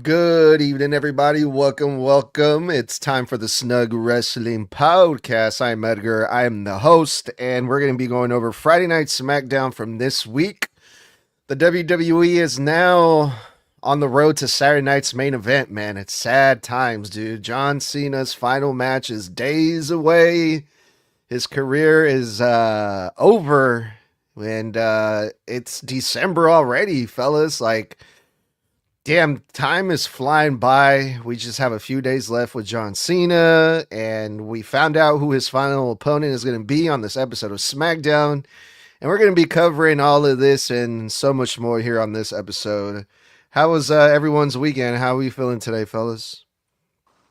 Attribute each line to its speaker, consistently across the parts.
Speaker 1: Good evening, everybody. Welcome. It's time for the Snug Wrestling Podcast. I'm Edgar. I am the host, and we're going to be going over Friday Night SmackDown from this week. The WWE is now on the road to Saturday night's main event, man. It's sad times, dude. John Cena's final match is days away. His career is over, and it's December already, fellas. Damn, time is flying by. We just have a few days left with John Cena, and we found out who his final opponent is going to be on this episode of SmackDown. And we're going to be covering all of this and so much more here on this episode. How was everyone's weekend? How are we feeling today, fellas?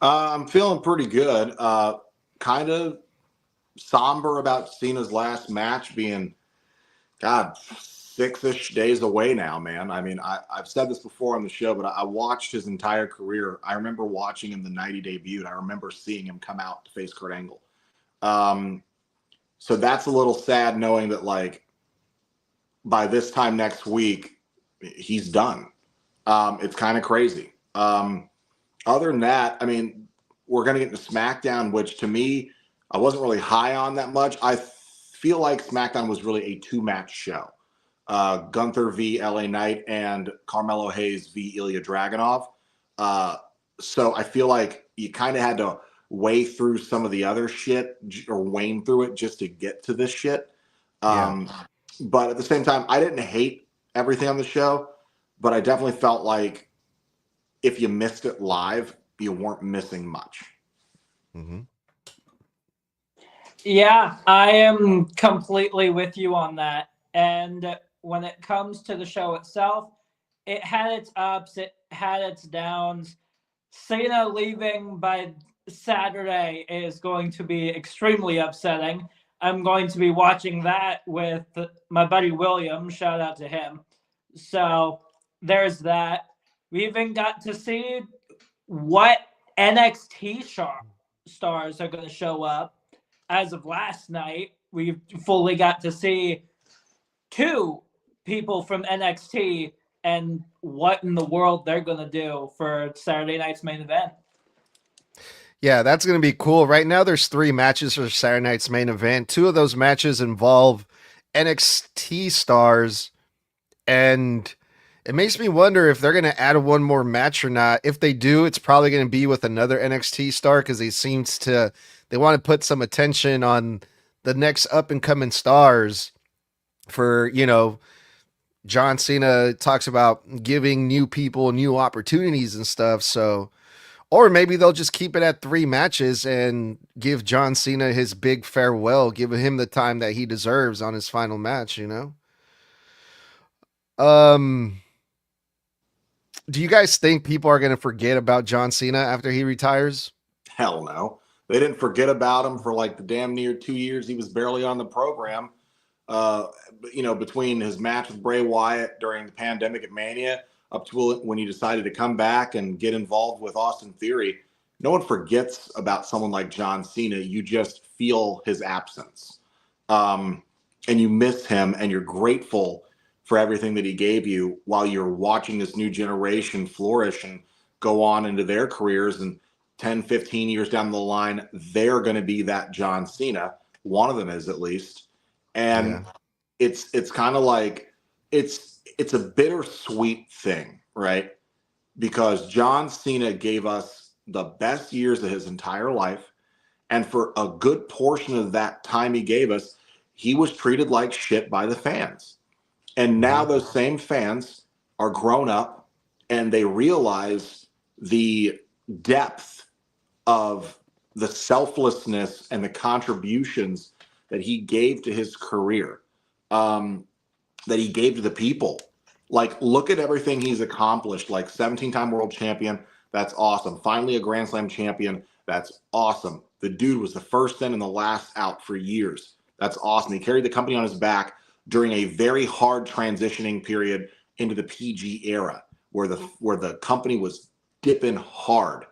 Speaker 2: I'm feeling pretty good. Kind of somber about Cena's last match being, God, 6-ish days away now, man. I mean, I've said this before on the show, but I watched his entire career. I remember watching him the night he debuted. I remember seeing him come out to face Kurt Angle. So that's a little sad knowing that, like, by this time next week, he's done. It's kind of crazy. Other than that, I mean, we're going to get into SmackDown, which to me, I wasn't really high on that much. I feel like SmackDown was really a two-match show. Gunther v. LA Knight and Carmelo Hayes v. Ilja Dragunov. So I feel like you kind of had to weigh through some of the other shit or wane through it just to get to this shit. But at the same time, I didn't hate everything on the show, but I definitely felt like if you missed it live, you weren't missing much.
Speaker 1: Mm-hmm.
Speaker 3: Yeah, I am completely with you on that. And when it comes to the show itself, it had its ups, it had its downs. Cena leaving by Saturday is going to be extremely upsetting. I'm going to be watching that with my buddy William. Shout out to him. So there's that. We even got to see what NXT stars are going to show up. As of last night, we fully got to see two people from NXT and what in the world they're going to do for Saturday night's main event.
Speaker 1: Yeah, that's going to be cool. Right now, there's 3 matches for Saturday night's main event. 2 of those matches involve NXT stars, and it makes me wonder if they're going to add one more match or not. If they do, it's probably going to be with another NXT star because they want to put some attention on the next up and coming stars. For John Cena talks about giving new people new opportunities and stuff. So, or maybe they'll just keep it at 3 matches and give John Cena his big farewell, give him the time that he deserves on his final match. Do you guys think people are going to forget about John Cena after he retires?
Speaker 2: Hell no. They didn't forget about him for like the damn near 2 years he was barely on the program. Between his match with Bray Wyatt during the pandemic at Mania up to when he decided to come back and get involved with Austin Theory, no one forgets about someone like John Cena. You just feel his absence. And you miss him, and you're grateful for everything that he gave you while you're watching this new generation flourish and go on into their careers. And 10, 15 years down the line, they're going to be that John Cena. One of them is, at least. And it's kind of like it's a bittersweet thing, right? Because John Cena gave us the best years of his entire life. And for a good portion of that time he gave us, he was treated like shit by the fans. And now those same fans are grown up and they realize the depth of the selflessness and the contributions that he gave to his career, that he gave to the people. Like, look at everything he's accomplished. Like, 17-time world champion. That's awesome. Finally a Grand Slam champion. That's awesome. The dude was the first in and the last out for years. That's awesome. He carried the company on his back during a very hard transitioning period into the PG era where the company was dipping hard.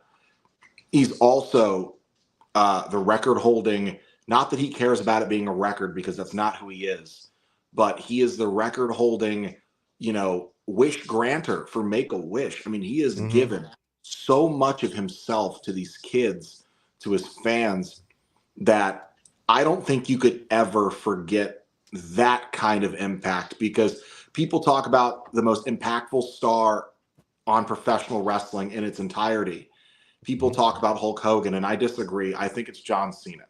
Speaker 2: He's also the record holding, not that he cares about it being a record because that's not who he is, but he is the record holding wish granter for Make-A-Wish. I mean, he has
Speaker 1: Mhm.
Speaker 2: given so much of himself to these kids, to his fans, that I don't think you could ever forget that kind of impact, because people talk about the most impactful star on professional wrestling in its entirety. People talk about Hulk Hogan, and I disagree. I think it's John Cena,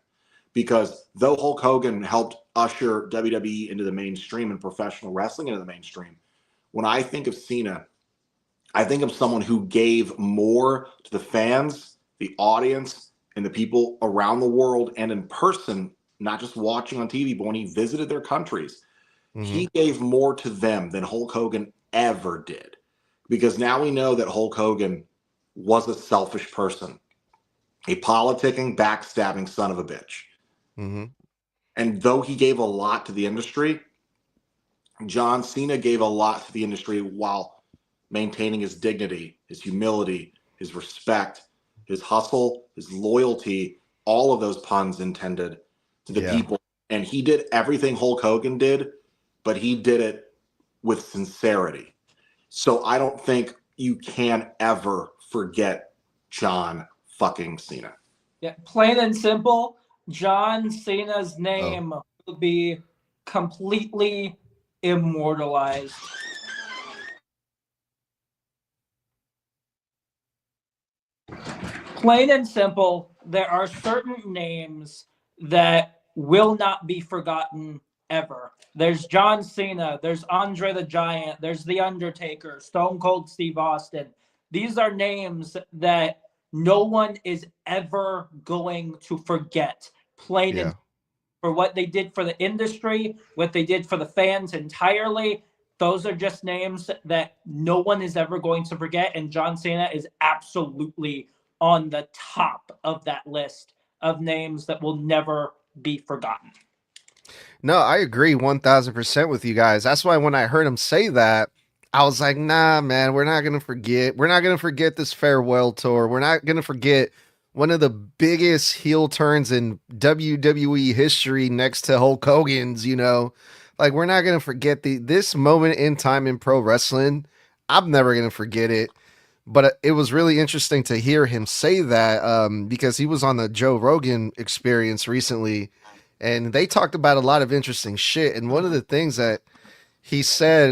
Speaker 2: because though Hulk Hogan helped usher WWE into the mainstream and professional wrestling into the mainstream, when I think of Cena, I think of someone who gave more to the fans, the audience, and the people around the world and in person, not just watching on TV, but when he visited their countries. He gave more to them than Hulk Hogan ever did. Because now we know that Hulk Hogan was a selfish person, a politicking, backstabbing son of a bitch. And though he gave a lot to the industry, John Cena gave a lot to the industry while maintaining his dignity, his humility, his respect, his hustle, his loyalty, all of those puns intended, to the people. And he did everything Hulk Hogan did, but he did it with sincerity. So I don't think you can ever forget John fucking Cena.
Speaker 3: Yeah, plain and simple, John Cena's name will be completely immortalized. Plain and simple, there are certain names that will not be forgotten ever. There's John Cena, there's Andre the Giant, there's The Undertaker, Stone Cold Steve Austin. These are names that no one is ever going to forget. Plain and for what they did for the industry, what they did for the fans entirely. Those are just names that no one is ever going to forget. And John Cena is absolutely on the top of that list of names that will never be forgotten.
Speaker 1: No, I agree 1000% with you guys. That's why when I heard him say that, I was like, nah, man, we're not going to forget. We're not going to forget this farewell tour. We're not going to forget one of the biggest heel turns in WWE history next to Hulk Hogan's, Like, we're not going to forget this moment in time in pro wrestling. I'm never going to forget it. But it was really interesting to hear him say that because he was on the Joe Rogan Experience recently, and they talked about a lot of interesting shit. And one of the things that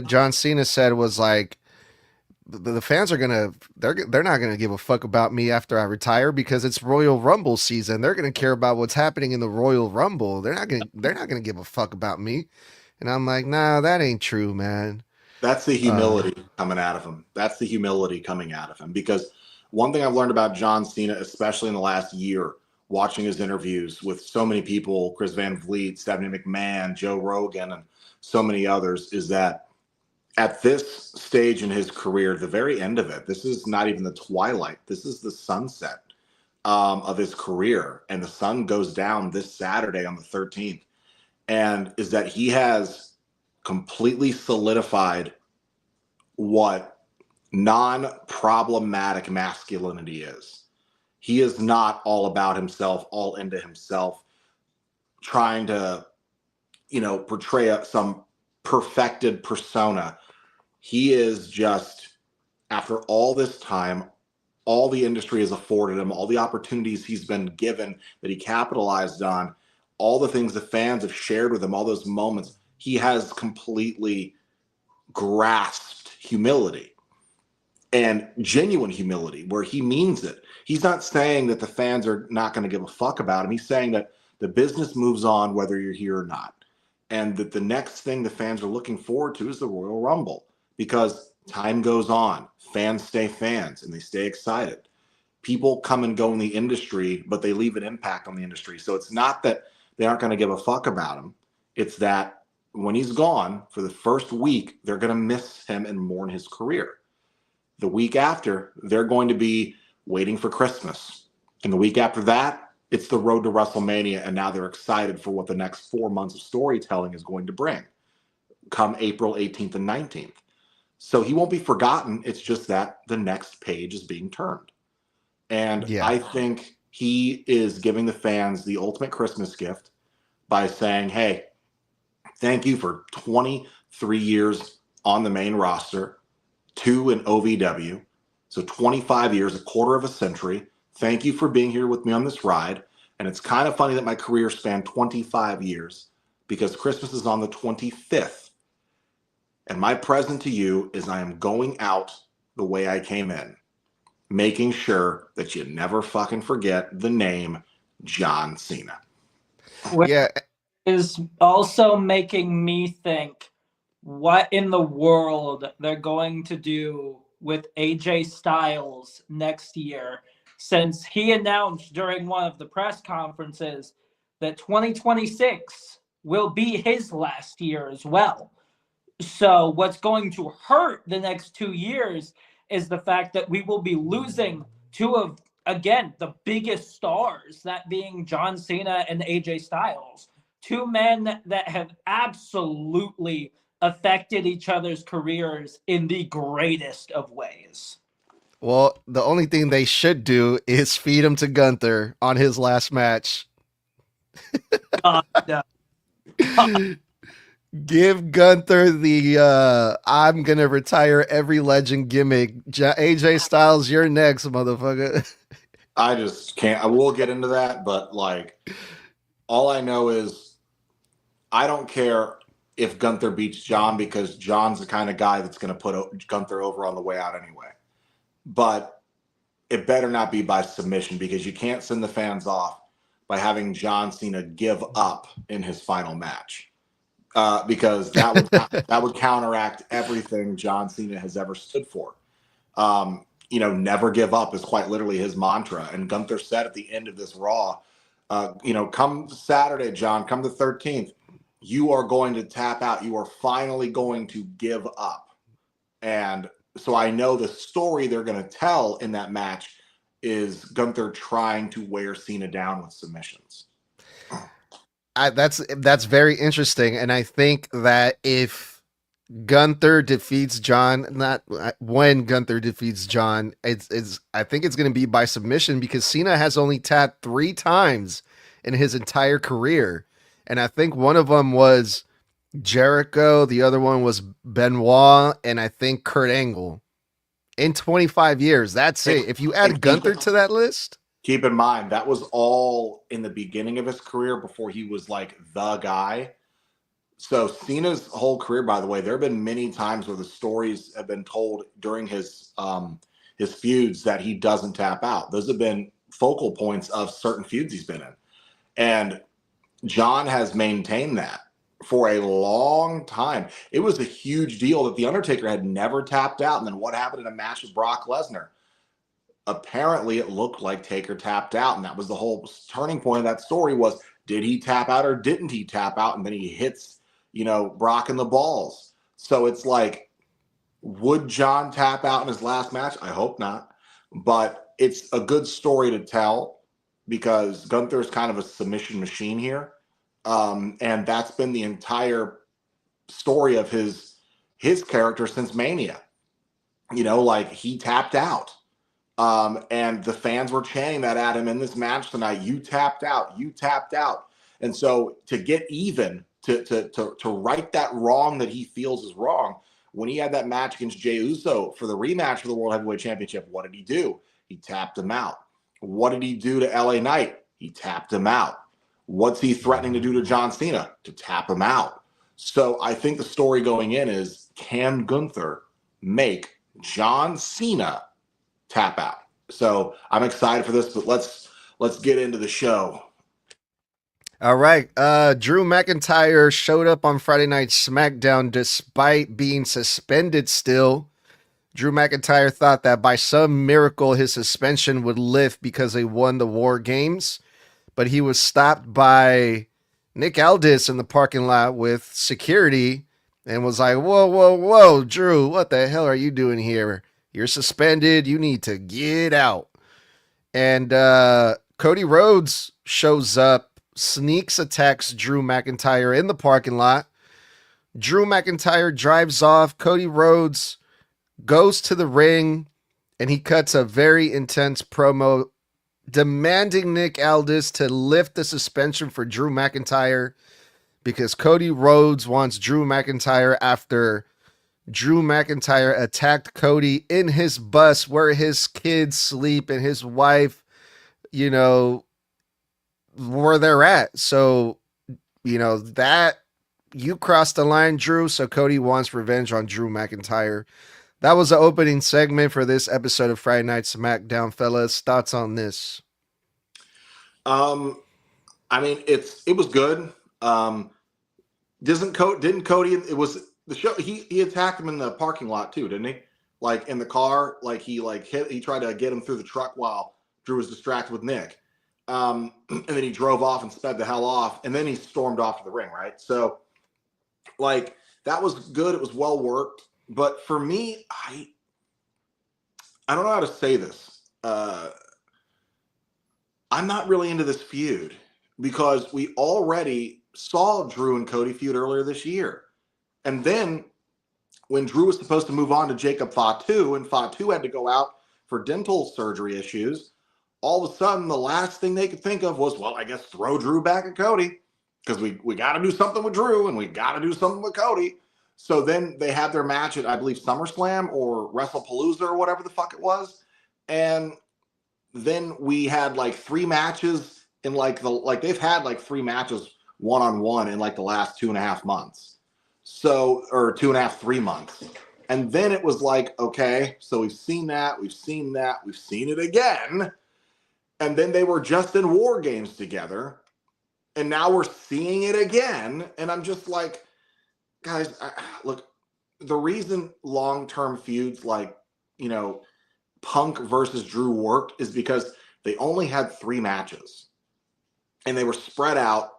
Speaker 1: John Cena said, was like, the fans are they're not gonna give a fuck about me after I retire, because it's Royal Rumble season. They're gonna care about what's happening in the Royal Rumble. They're not gonna give a fuck about me. And I'm like, nah, that ain't true, man.
Speaker 2: That's the humility coming out of him. That's the humility coming out of him. Because one thing I've learned about John Cena, especially in the last year, watching his interviews with so many people, Chris Van Vliet, Stephanie McMahon, Joe Rogan, and so many others, is that at this stage in his career, the very end of it, this is not even the twilight. This is the sunset of his career. And the sun goes down this Saturday on the 13th. And is that he has completely solidified what non-problematic masculinity is. He is not all about himself, all into himself, trying to, portray some perfected persona. He is just, after all this time, all the industry has afforded him, all the opportunities he's been given that he capitalized on, all the things the fans have shared with him, all those moments, he has completely grasped humility, and genuine humility, where he means it. He's not saying that the fans are not going to give a fuck about him. He's saying that the business moves on whether you're here or not, and that the next thing the fans are looking forward to is the Royal Rumble, because time goes on, fans stay fans, and they stay excited. People come and go in the industry, but they leave an impact on the industry. So it's not that they aren't going to give a fuck about him. It's that when he's gone for the first week, they're going to miss him and mourn his career. The week after, they're going to be waiting for Christmas. And the week after that, it's the road to WrestleMania. And now they're excited for what the next 4 months of storytelling is going to bring come April 18th and 19th. So he won't be forgotten. It's just that the next page is being turned. And I think he is giving the fans the ultimate Christmas gift by saying, hey, thank you for 23 years on the main roster, 2 in OVW. So 25 years, a quarter of a century. Thank you for being here with me on this ride. And it's kind of funny that my career spanned 25 years because Christmas is on the 25th. And my present to you is I am going out the way I came in, making sure that you never fucking forget the name John Cena.
Speaker 3: Which
Speaker 1: Yeah,
Speaker 3: is also making me think what in the world they're going to do with AJ Styles next year, since he announced during one of the press conferences that 2026 will be his last year as well. So, what's going to hurt the next 2 years is the fact that we will be losing two of, again, the biggest stars, that being John Cena and AJ Styles. Two men that have absolutely affected each other's careers in the greatest of ways.
Speaker 1: well, the only thing they should do is feed him to Gunther on his last match.
Speaker 3: God,
Speaker 1: Give Gunther the I'm gonna retire every legend gimmick. AJ Styles, you're next, motherfucker.
Speaker 2: I just can't. I will get into that, but like, all I know is I don't care if Gunther beats John because John's the kind of guy that's going to put Gunther over on the way out anyway. But it better not be by submission because you can't send the fans off by having John Cena give up in his final match. Because that would counteract everything John Cena has ever stood for. Never give up is quite literally his mantra. And Gunther said at the end of this Raw, come Saturday, John, come the 13th, you are going to tap out. You are finally going to give up. And so I know the story they're going to tell in that match is Gunther trying to wear Cena down with submissions.
Speaker 1: That's very interesting, and I think that if Gunther defeats John, not when Gunther defeats John, it's I think it's going to be by submission because Cena has only tapped 3 times in his entire career, and I think one of them was Jericho, the other one was Benoit, and I think Kurt Angle. In 25 years, that's it. If you add Gunther to that list.
Speaker 2: Keep in mind, that was all in the beginning of his career before he was like the guy. So Cena's whole career, by the way, there have been many times where the stories have been told during his feuds that he doesn't tap out. Those have been focal points of certain feuds he's been in. And John has maintained that for a long time. It was a huge deal that The Undertaker had never tapped out. And then what happened in a match with Brock Lesnar? Apparently it looked like Taker tapped out, and that was the whole turning point of that story was, did he tap out or didn't he tap out? And then he hits, Brock in the balls. So it's like, would John tap out in his last match? I hope not, but it's a good story to tell because Gunther is kind of a submission machine here. And that's been the entire story of his character since Mania, he tapped out. And the fans were chanting that at him in this match tonight. You tapped out. You tapped out. And so to get even, to right that wrong that he feels is wrong, when he had that match against Jey Uso for the rematch for the World Heavyweight Championship, what did he do? He tapped him out. What did he do to LA Knight? He tapped him out. What's he threatening to do to John Cena? To tap him out. So I think the story going in is, can Gunther make John Cena tap out? So I'm excited for this, but let's get into the show.
Speaker 1: All right. Drew McIntyre showed up on Friday Night SmackDown despite being suspended still. Drew McIntyre thought that by some miracle his suspension would lift because they won the War Games, but he was stopped by Nick Aldis in the parking lot with security and was like, whoa, Drew, what the hell are you doing here? You're suspended. You need to get out. And Cody Rhodes shows up, sneaks attacks Drew McIntyre in the parking lot. Drew McIntyre drives off. Cody Rhodes goes to the ring, and he cuts a very intense promo demanding Nick Aldis to lift the suspension for Drew McIntyre because Cody Rhodes wants Drew McIntyre after Drew McIntyre attacked Cody in his bus where his kids sleep and his wife, where they're at. So, that you crossed the line, Drew. So Cody wants revenge on Drew McIntyre. That was the opening segment for this episode of Friday Night SmackDown, fellas. Thoughts on this?
Speaker 2: I mean, it was good. Didn't Cody? It was the show. He attacked him in the parking lot too, didn't he? Like in the car, he tried to get him through the truck while Drew was distracted with Nick. And then he drove off and sped the hell off, and then he stormed off to the ring, right? So, that was good. It was well worked. But for me, I don't know how to say this. I'm not really into this feud because we already saw Drew and Cody feud earlier this year. And then when Drew was supposed to move on to Jacob Fatu, and Fatu had to go out for dental surgery issues, all of a sudden the last thing they could think of was, well, I guess throw Drew back at Cody because we got to do something with Drew and we got to do something with Cody. So then they had their match at, I believe, SummerSlam or WrestlePalooza or whatever the fuck it was. And then we had 3 matches in they've had 3 matches one-on-one in the last 2.5 months. So, or 2.5, 3 months. And then it was okay, so we've seen that, we've seen it again. And then they were just in War Games together. And now we're seeing it again. And I'm just guys, look, the reason long-term feuds Punk versus Drew worked is because they only had 3 matches. And they were spread out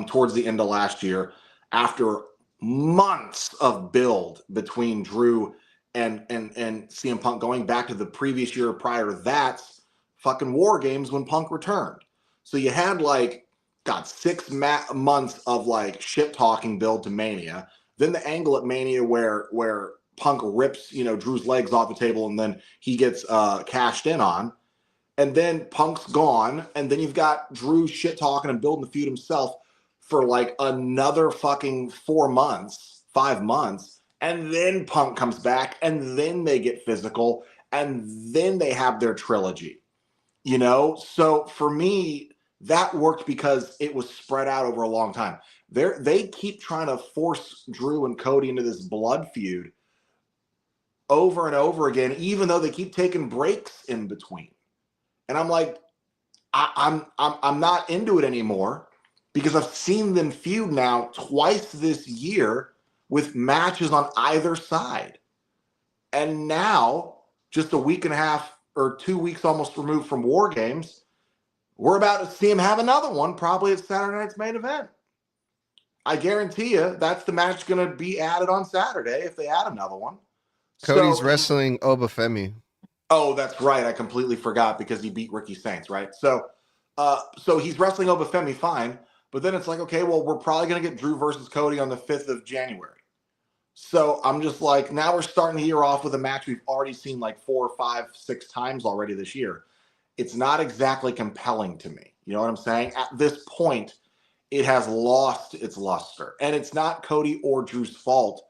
Speaker 2: towards the end of last year after months of build between Drew and CM Punk going back to the previous year prior to that's fucking War Games when Punk returned. So you had 6 months of shit talking build to Mania. Then the angle at Mania where Punk rips, Drew's legs off the table and then he gets cashed in on. And then Punk's gone. And then you've got Drew shit talking and building the feud himself for another fucking 4 months, 5 months. And then Punk comes back and then they get physical and then they have their trilogy, So for me, that worked because it was spread out over a long time. They keep trying to force Drew and Cody into this blood feud over and over again, even though they keep taking breaks in between. And I'm I'm not into it anymore because I've seen them feud now twice this year with matches on either side. And now, just a week and a half or 2 weeks almost removed from War Games, we're about to see him have another one, probably at Saturday night's main event. I guarantee you that's the match going to be added on Saturday if they add another one.
Speaker 1: Cody's wrestling Obafemi.
Speaker 2: Oh, that's right. I completely forgot because he beat Ricky Saints, right? So he's wrestling Obafemi, fine. But then it's okay, well, we're probably going to get Drew versus Cody on the 5th of January. So I'm just now we're starting the year off with a match we've already seen 4, 5, 6 times already this year. It's not exactly compelling to me. You know what I'm saying? At this point, it has lost its luster. And it's not Cody or Drew's fault.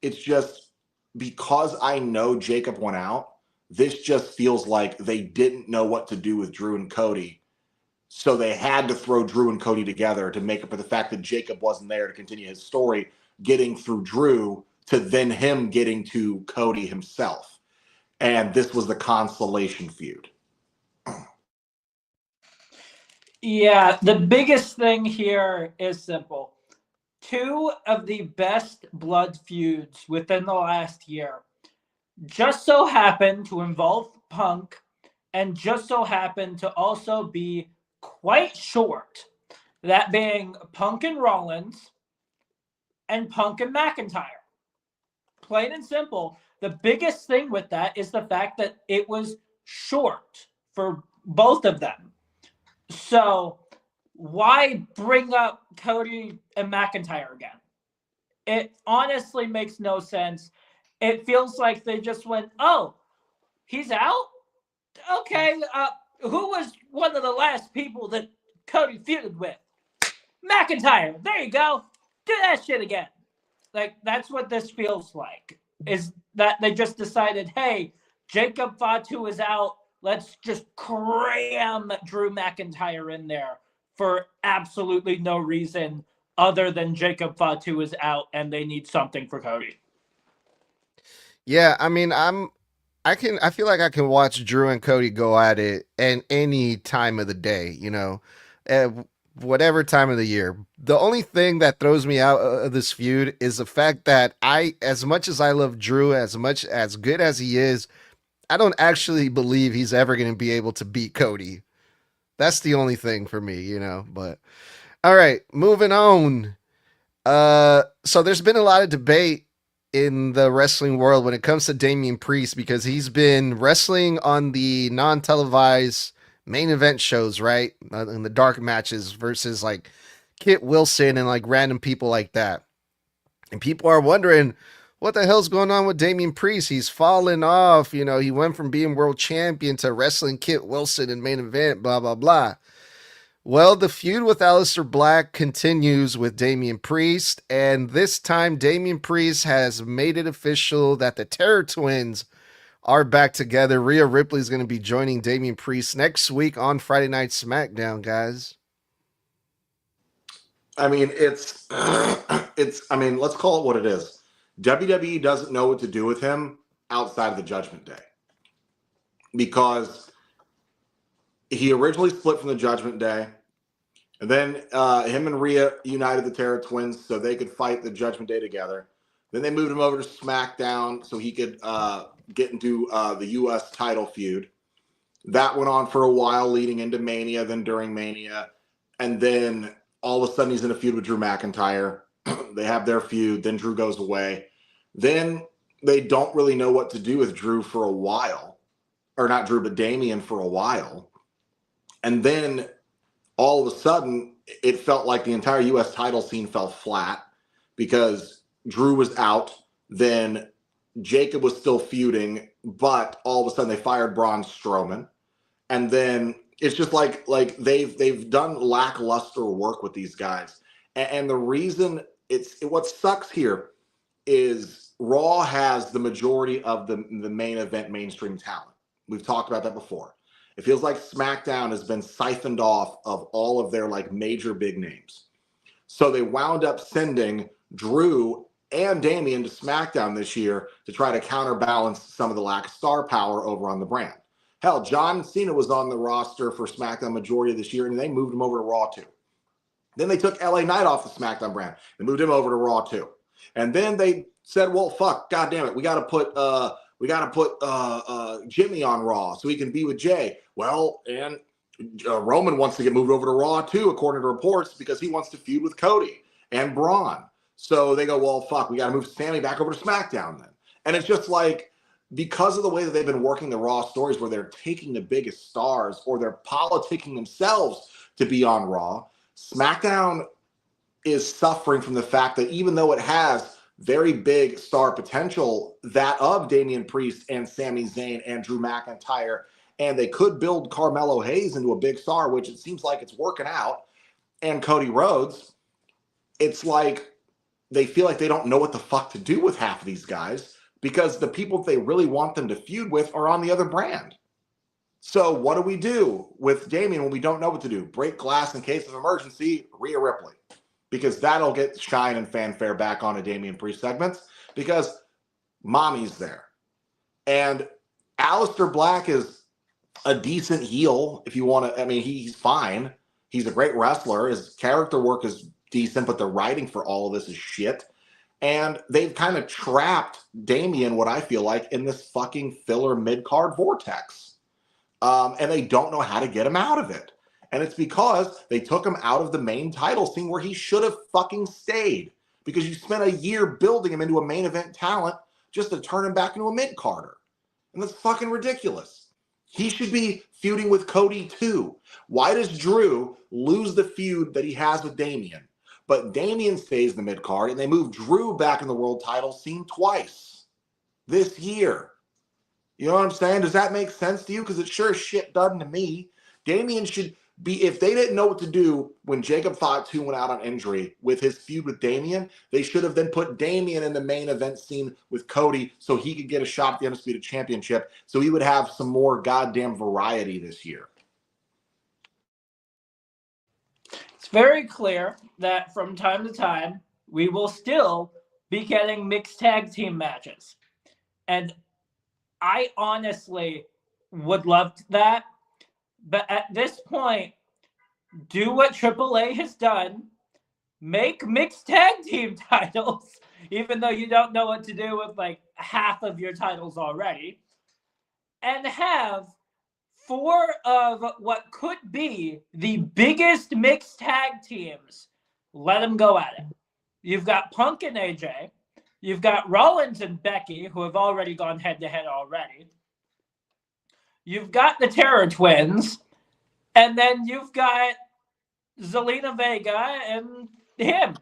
Speaker 2: It's just because I know Jacob went out, this just feels like they didn't know what to do with Drew and Cody. So they had to throw Drew and Cody together to make up for the fact that Jacob wasn't there to continue his story, getting through Drew to then him getting to Cody himself. And this was the consolation feud.
Speaker 3: Yeah, the biggest thing here is simple. 2 of the best blood feuds within the last year just so happened to involve Punk and just so happened to also be quite short. That being Punk and Rollins and Punk and McIntyre. Plain and simple. The biggest thing with that is the fact that it was short for both of them. So why bring up Cody and McIntyre again? It honestly makes no sense. It feels like they just went, oh, he's out? Okay, who was one of the last people that Cody feuded with? McIntyre. There you go. Do that shit again. That's what this feels like. is that they just decided, hey, Jacob Fatu is out. Let's just cram Drew McIntyre in there for absolutely no reason other than Jacob Fatu is out and they need something for Cody.
Speaker 1: Yeah, I mean, I feel like I can watch Drew and Cody go at it at any time of the day, at whatever time of the year. The only thing that throws me out of this feud is the fact that as much as I love Drew, as much as good as he is, I don't actually believe he's ever going to be able to beat Cody. That's the only thing for me, but all right, moving on. So there's been a lot of debate in the wrestling world when it comes to Damian Priest because he's been wrestling on the non-televised main event shows, right? In the dark matches versus like Kit Wilson and like random people like that. And people are wondering what the hell's going on with Damian Priest? He's fallen off. He went from being world champion to wrestling Kit Wilson in main event, blah, blah, blah. Well, the feud with Aleister Black continues with Damian Priest, and this time Damian Priest has made it official that the Terror Twins are back together. Rhea Ripley is going to be joining Damian Priest next week on Friday Night SmackDown, guys.
Speaker 2: I mean, it's I mean, let's call it what it is. WWE doesn't know what to do with him outside of the Judgment Day because he originally split from the Judgment Day, and then him and Rhea united the Terror Twins so they could fight the Judgment Day together. Then they moved him over to SmackDown so he could get into the U.S. title feud. That went on for a while leading into Mania, then during Mania, and then all of a sudden he's in a feud with Drew McIntyre. They have their feud, then Drew goes away. Then they don't really know what to do with Drew for a while. Or not Drew, but Damian for a while. And then all of a sudden, it felt like the entire U.S. title scene fell flat because Drew was out. Then Jacob was still feuding, but all of a sudden they fired Braun Strowman. And then it's just like they've done lackluster work with these guys. And the reason what sucks here is Raw has the majority of the main event mainstream talent. We've talked about that before. It feels like SmackDown has been siphoned off of all of their like major big names. So they wound up sending Drew and Damian to SmackDown this year to try to counterbalance some of the lack of star power over on the brand. Hell, John Cena was on the roster for SmackDown majority of this year, and they moved him over to Raw too. Then they took LA Knight off the SmackDown brand and moved him over to Raw too. And then they said, well, fuck, God damn it, we got to put Jimmy on Raw so he can be with Jay. Well, and Roman wants to get moved over to Raw too, according to reports, because he wants to feud with Cody and Braun. So they go, well, fuck, we got to move Sammy back over to SmackDown then. And it's just like, because of the way that they've been working the Raw stories where they're taking the biggest stars or they're politicking themselves to be on Raw, SmackDown is suffering from the fact that even though it has very big star potential, that of Damian Priest and Sami Zayn and Drew McIntyre, and they could build Carmelo Hayes into a big star, which it seems like it's working out, and Cody Rhodes, it's like they feel like they don't know what the fuck to do with half of these guys because the people they really want them to feud with are on the other brand. So what do we do with Damian when we don't know what to do? Break glass in case of emergency, Rhea Ripley. Because that'll get shine and fanfare back on a Damian Priest segments because mommy's there. And Aleister Black is a decent heel if you want to. I mean, he's fine. He's a great wrestler. His character work is decent, but the writing for all of this is shit. And they've kind of trapped Damian, what I feel like, in this fucking filler mid-card vortex. And they don't know how to get him out of it. And it's because they took him out of the main title scene where he should have fucking stayed. Because you spent a year building him into a main event talent just to turn him back into a mid-carder. And that's fucking ridiculous. He should be feuding with Cody too. Why does Drew lose the feud that he has with Damian? But Damian stays in the mid-card and they move Drew back in the world title scene twice this year. You know what I'm saying? Does that make sense to you? Because it sure as shit doesn't to me. Damian should If they didn't know what to do when Jacob Fatu 2 went out on injury with his feud with Damian, they should have then put Damian in the main event scene with Cody so he could get a shot at the Undisputed Championship, so he would have some more goddamn variety this year.
Speaker 3: It's very clear that from time to time, we will still be getting mixed tag team matches. And I honestly would love that. But at this point, do what AAA has done. Make mixed tag team titles, even though you don't know what to do with like half of your titles already. And have 4 of what could be the biggest mixed tag teams. Let them go at it. You've got Punk and AJ. You've got Rollins and Becky, who have already gone head-to-head already. You've got the Terror Twins. And then you've got Zelina Vega and him.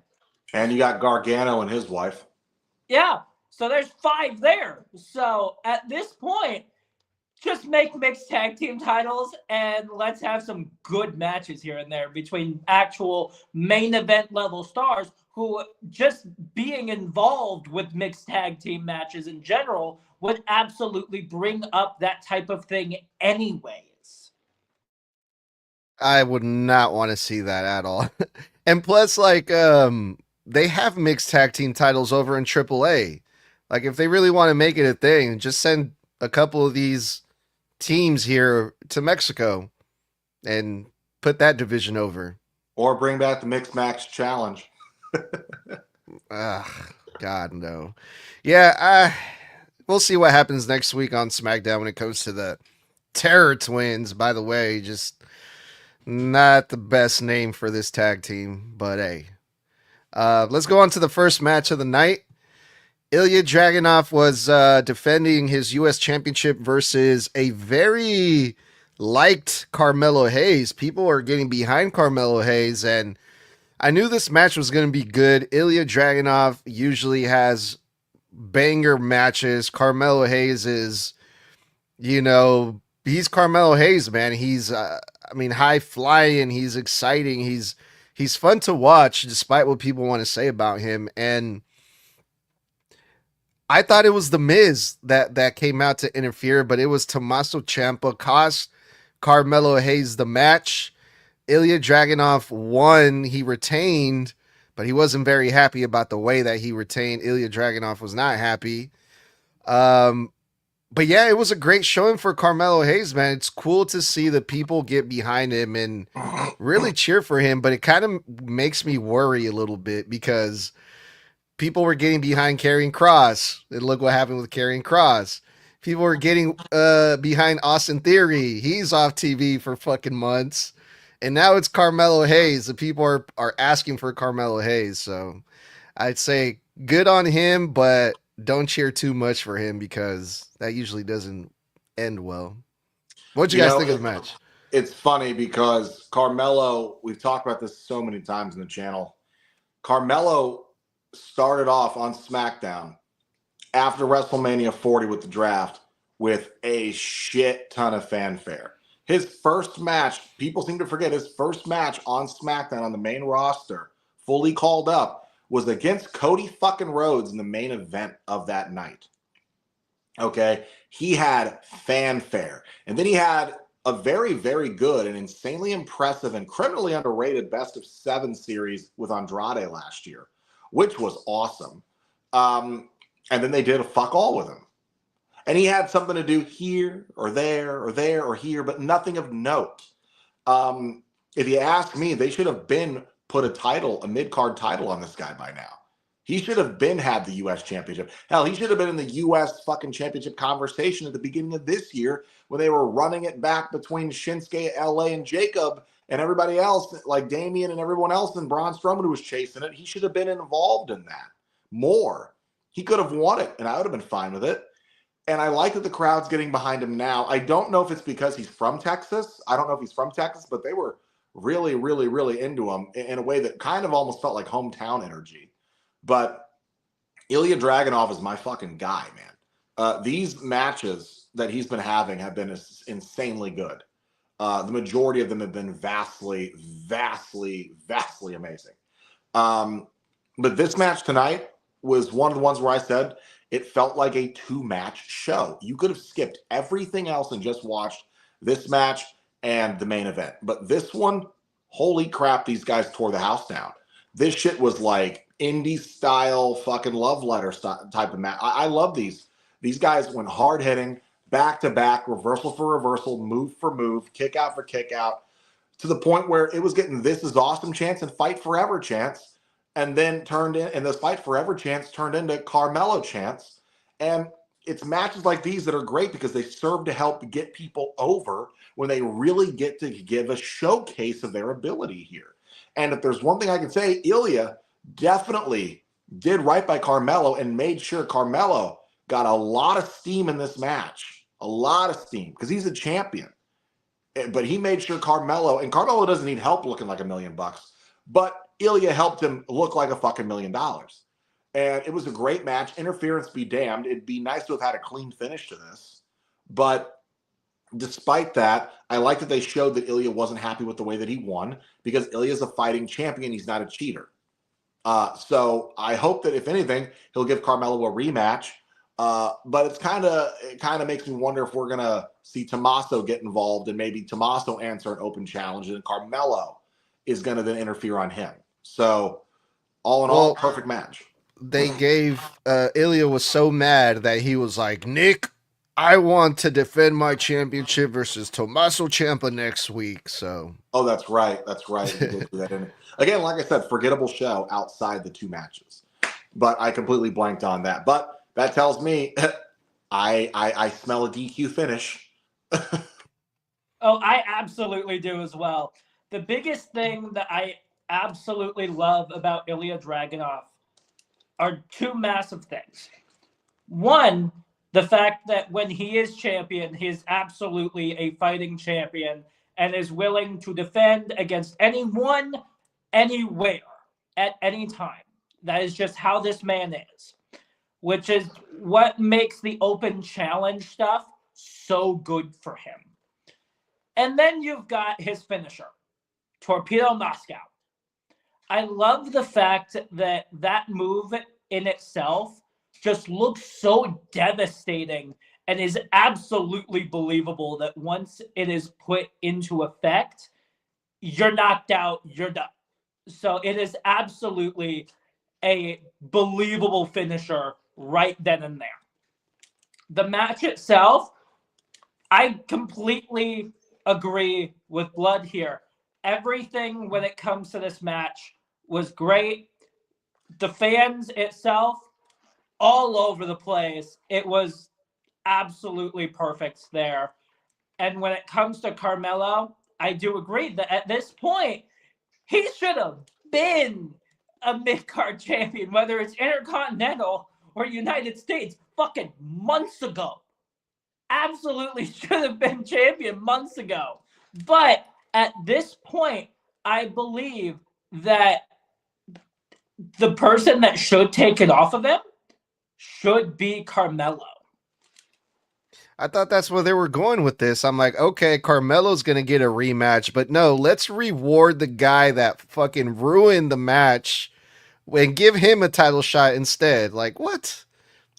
Speaker 2: And you got Gargano and his wife.
Speaker 3: Yeah. So there's 5 there. So at this point, just make mixed tag team titles and let's have some good matches here and there between actual main event level stars who just being involved with mixed tag team matches in general would absolutely bring up that type of thing anyways.
Speaker 1: I would not want to see that at all. And plus, like, they have mixed tag team titles over in AAA. Like, if they really want to make it a thing, just send a couple of these teams here to Mexico and put that division over.
Speaker 2: Or bring back the Mixed Match Challenge.
Speaker 1: God, no. Yeah, we'll see what happens next week on SmackDown when it comes to the Terror Twins. By the way, just not the best name for this tag team, but hey. Let's go on to the first match of the night. Ilja Dragunov was defending his U.S. Championship versus a very liked Carmelo Hayes. People are getting behind Carmelo Hayes, and I knew this match was going to be good. Ilja Dragunov usually has banger matches. Carmelo Hayes is, he's Carmelo Hayes, man. He's, high flying. He's exciting. He's fun to watch, despite what people want to say about him. And I thought it was The Miz that came out to interfere, but it was Tommaso Ciampa cost Carmelo Hayes the match. Ilja Dragunov won. He retained, but he wasn't very happy about the way that he retained. Ilja Dragunov was not happy. But yeah, it was a great showing for Carmelo Hayes, man. It's cool to see the people get behind him and really cheer for him, but it kind of makes me worry a little bit because people were getting behind Karrion Kross, and look what happened with Karrion Kross. People were getting behind Austin Theory. He's off TV for fucking months. And now it's Carmelo Hayes. The people are asking for Carmelo Hayes. So I'd say good on him, but don't cheer too much for him because that usually doesn't end well. What'd you guys think of the match?
Speaker 2: It's funny because Carmelo, we've talked about this so many times in the channel. Carmelo started off on SmackDown after WrestleMania 40 with the draft with a shit ton of fanfare. His first match, people seem to forget, his first match on SmackDown on the main roster, fully called up, was against Cody fucking Rhodes in the main event of that night. Okay? He had fanfare. And then he had a very, very good and insanely impressive and criminally underrated best of 7 series with Andrade last year, which was awesome. And then they did a fuck all with him. And he had something to do here or there or there or here, but nothing of note. If you ask me, they should have been put a mid-card title on this guy by now. He should have had the U.S. Championship. Hell, he should have been in the U.S. fucking championship conversation at the beginning of this year when they were running it back between Shinsuke, L.A., and Jacob and everybody else, like Damian and everyone else, and Braun Strowman who was chasing it. He should have been involved in that more. He could have won it, and I would have been fine with it. And I like that the crowd's getting behind him now. I don't know if it's because he's from Texas. I don't know if he's from Texas, but they were really, really, really into him in a way that kind of almost felt like hometown energy. But Ilja Dragunov is my fucking guy, man. These matches that he's been having have been insanely good. The majority of them have been vastly, vastly, vastly amazing. But this match tonight was one of the ones where I said it felt like a 2-match show. You could have skipped everything else and just watched this match and the main event. But this one, holy crap, these guys tore the house down. This shit was like indie style fucking love letter type of match. I love these. These guys went hard hitting, back to back, reversal for reversal, move for move, kick out for kick out, to the point where it was getting this is awesome chance and fight forever chance. And then this fight forever chance turned into Carmelo chance. And it's matches like these that are great because they serve to help get people over when they really get to give a showcase of their ability here. And if there's one thing I can say, Ilja definitely did right by Carmelo and made sure Carmelo got a lot of steam in this match. A lot of steam because he's a champion. But he made sure Carmelo doesn't need help looking like $1 million, but Ilja helped him look like a fucking $1 million. And it was a great match. Interference be damned. It'd be nice to have had a clean finish to this. But despite that, I like that they showed that Ilja wasn't happy with the way that he won because Ilja's a fighting champion. He's not a cheater. So I hope that if anything, he'll give Carmelo a rematch. But it kind of makes me wonder if we're going to see Tommaso get involved and maybe Tommaso answer an open challenge and Carmelo is going to then interfere on him. So all in all, perfect match.
Speaker 1: They gave Ilja was so mad that he was like, Nick, I want to defend my championship versus Tommaso Ciampa next week. So
Speaker 2: that's right. He did do that. Again, like I said, forgettable show outside the 2 matches. But I completely blanked on that. But that tells me I smell a DQ finish.
Speaker 3: Oh, I absolutely do as well. The biggest thing that I absolutely love about Ilja Dragunov are 2 massive things. One, the fact that when he is champion, he is absolutely a fighting champion and is willing to defend against anyone, anywhere, at any time. That is just how this man is, which is what makes the open challenge stuff so good for him. And then you've got his finisher, Torpedo Moscow. I love the fact that that move in itself just looks so devastating and is absolutely believable that once it is put into effect, you're knocked out, you're done. So it is absolutely a believable finisher right then and there. The match itself, I completely agree with Blood here. Everything when it comes to this match was great. The fans itself, all over the place. It was absolutely perfect there. And when it comes to Carmelo, I do agree that at this point, he should have been a mid-card champion, whether it's Intercontinental or United States, fucking months ago. Absolutely should have been champion months ago. But at this point, I believe that the person that should take it off of him should be Carmelo.
Speaker 1: I thought that's where they were going with this. I'm like, okay, Carmelo's going to get a rematch, but no, let's reward the guy that fucking ruined the match and give him a title shot instead. Like, what?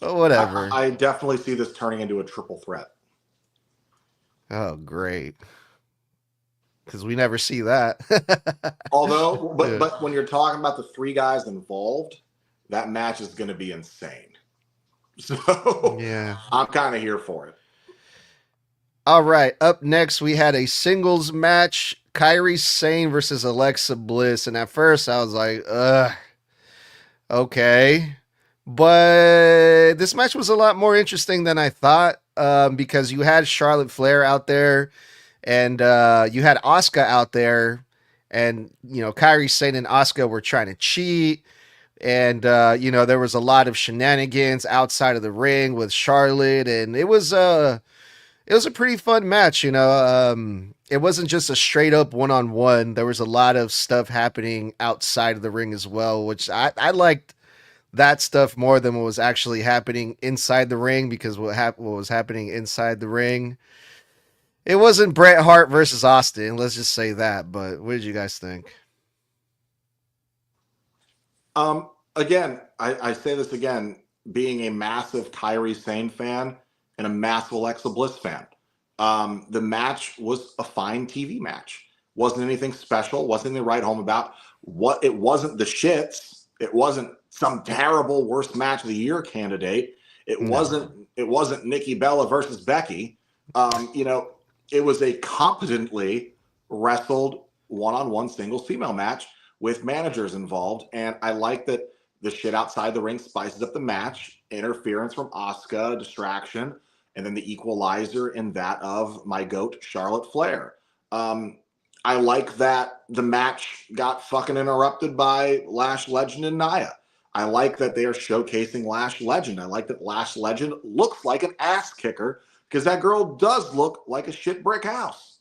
Speaker 1: But whatever.
Speaker 2: I definitely see this turning into a triple threat.
Speaker 1: Oh, great. Because we never see that.
Speaker 2: Although, but when you're talking about the 3 guys involved, that match is going to be insane. So
Speaker 1: yeah,
Speaker 2: I'm kind of here for it.
Speaker 1: All right, up next we had a singles match, Kairi Sane versus Alexa Bliss, and at first I was like, okay, but this match was a lot more interesting than I thought, because you had Charlotte Flair out there, and you had Asuka out there, and Kairi Sane and Asuka were trying to cheat, and there was a lot of shenanigans outside of the ring with Charlotte, and it was a pretty fun match, It wasn't just a straight up one-on-one. There was a lot of stuff happening outside of the ring as well, which I liked that stuff more than what was actually happening inside the ring, because what was happening inside the ring, It wasn't Bret Hart versus Austin. Let's just say that. But what did you guys think?
Speaker 2: Again, I say this again, being a massive Kairi Sane fan and a massive Alexa Bliss fan. The match was a fine TV match. Wasn't anything special. Wasn't anything to write home about. What it wasn't the shits. It wasn't some terrible worst match of the year candidate. It wasn't Nikki Bella versus Becky. It was a competently wrestled one-on-one singles female match with managers involved. And I like that the shit outside the ring spices up the match. Interference from Asuka, distraction, and then the equalizer in that of my goat, Charlotte Flair. I like that the match got fucking interrupted by Lash Legend and Nia. I like that they are showcasing Lash Legend. I like that Lash Legend looks like an ass kicker because that girl does look like a shit brick house.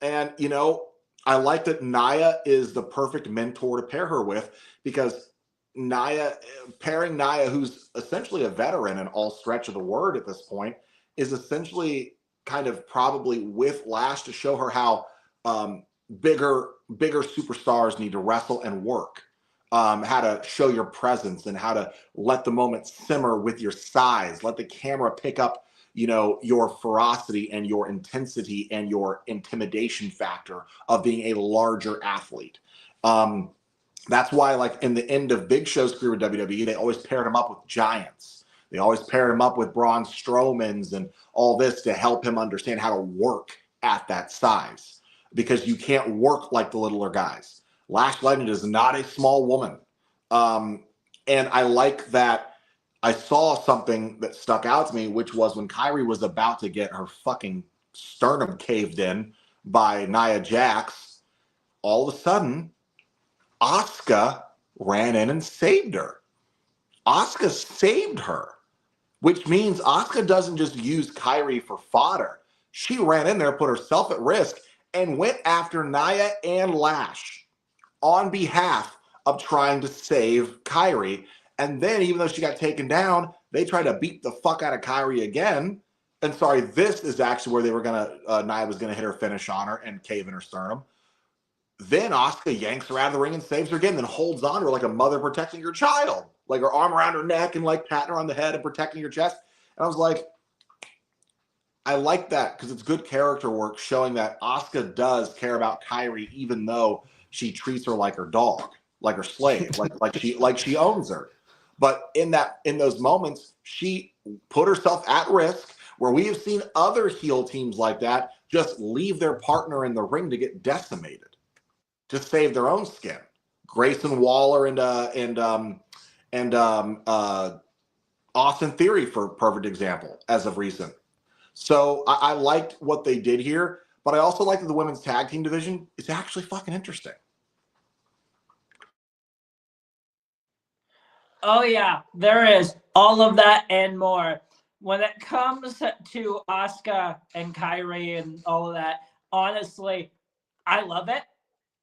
Speaker 2: And, I like that Nia is the perfect mentor to pair her with because pairing Nia, who's essentially a veteran in all stretch of the word at this point, is essentially kind of probably with Lash to show her how bigger superstars need to wrestle and work, how to show your presence and how to let the moment simmer with your size, let the camera pick up your ferocity and your intensity and your intimidation factor of being a larger athlete. That's why, like, in the end of Big Show's career with WWE, they always paired him up with giants. They always paired him up with Braun Strowmans and all this to help him understand how to work at that size, because you can't work like the littler guys. Lash Legend is not a small woman. And I like that I saw something that stuck out to me, which was when Kairi was about to get her fucking sternum caved in by Nia Jax, all of a sudden, Asuka ran in and saved her. Asuka saved her, which means Asuka doesn't just use Kairi for fodder. She ran in there, put herself at risk, and went after Nia and Lash on behalf of trying to save Kairi. And then, even though she got taken down, they tried to beat the fuck out of Kairi again. And sorry, this is actually where they were Nia was gonna hit her finish on her and cave in her sternum. Then Asuka yanks her out of the ring and saves her again, then holds on to her like a mother protecting your child, like her arm around her neck and like patting her on the head and protecting your chest. And I was like, I like that because it's good character work showing that Asuka does care about Kairi, even though she treats her like her dog, like her slave, like she owns her. But in those moments, she put herself at risk, where we have seen other heel teams like that just leave their partner in the ring to get decimated to save their own skin. Grayson Waller and Austin Theory, for perfect example, as of recent. So I liked what they did here, but I also like that the women's tag team division is actually fucking interesting.
Speaker 3: Oh yeah, there is all of that and more. When it comes to Asuka and Kairi and all of that, honestly, I love it,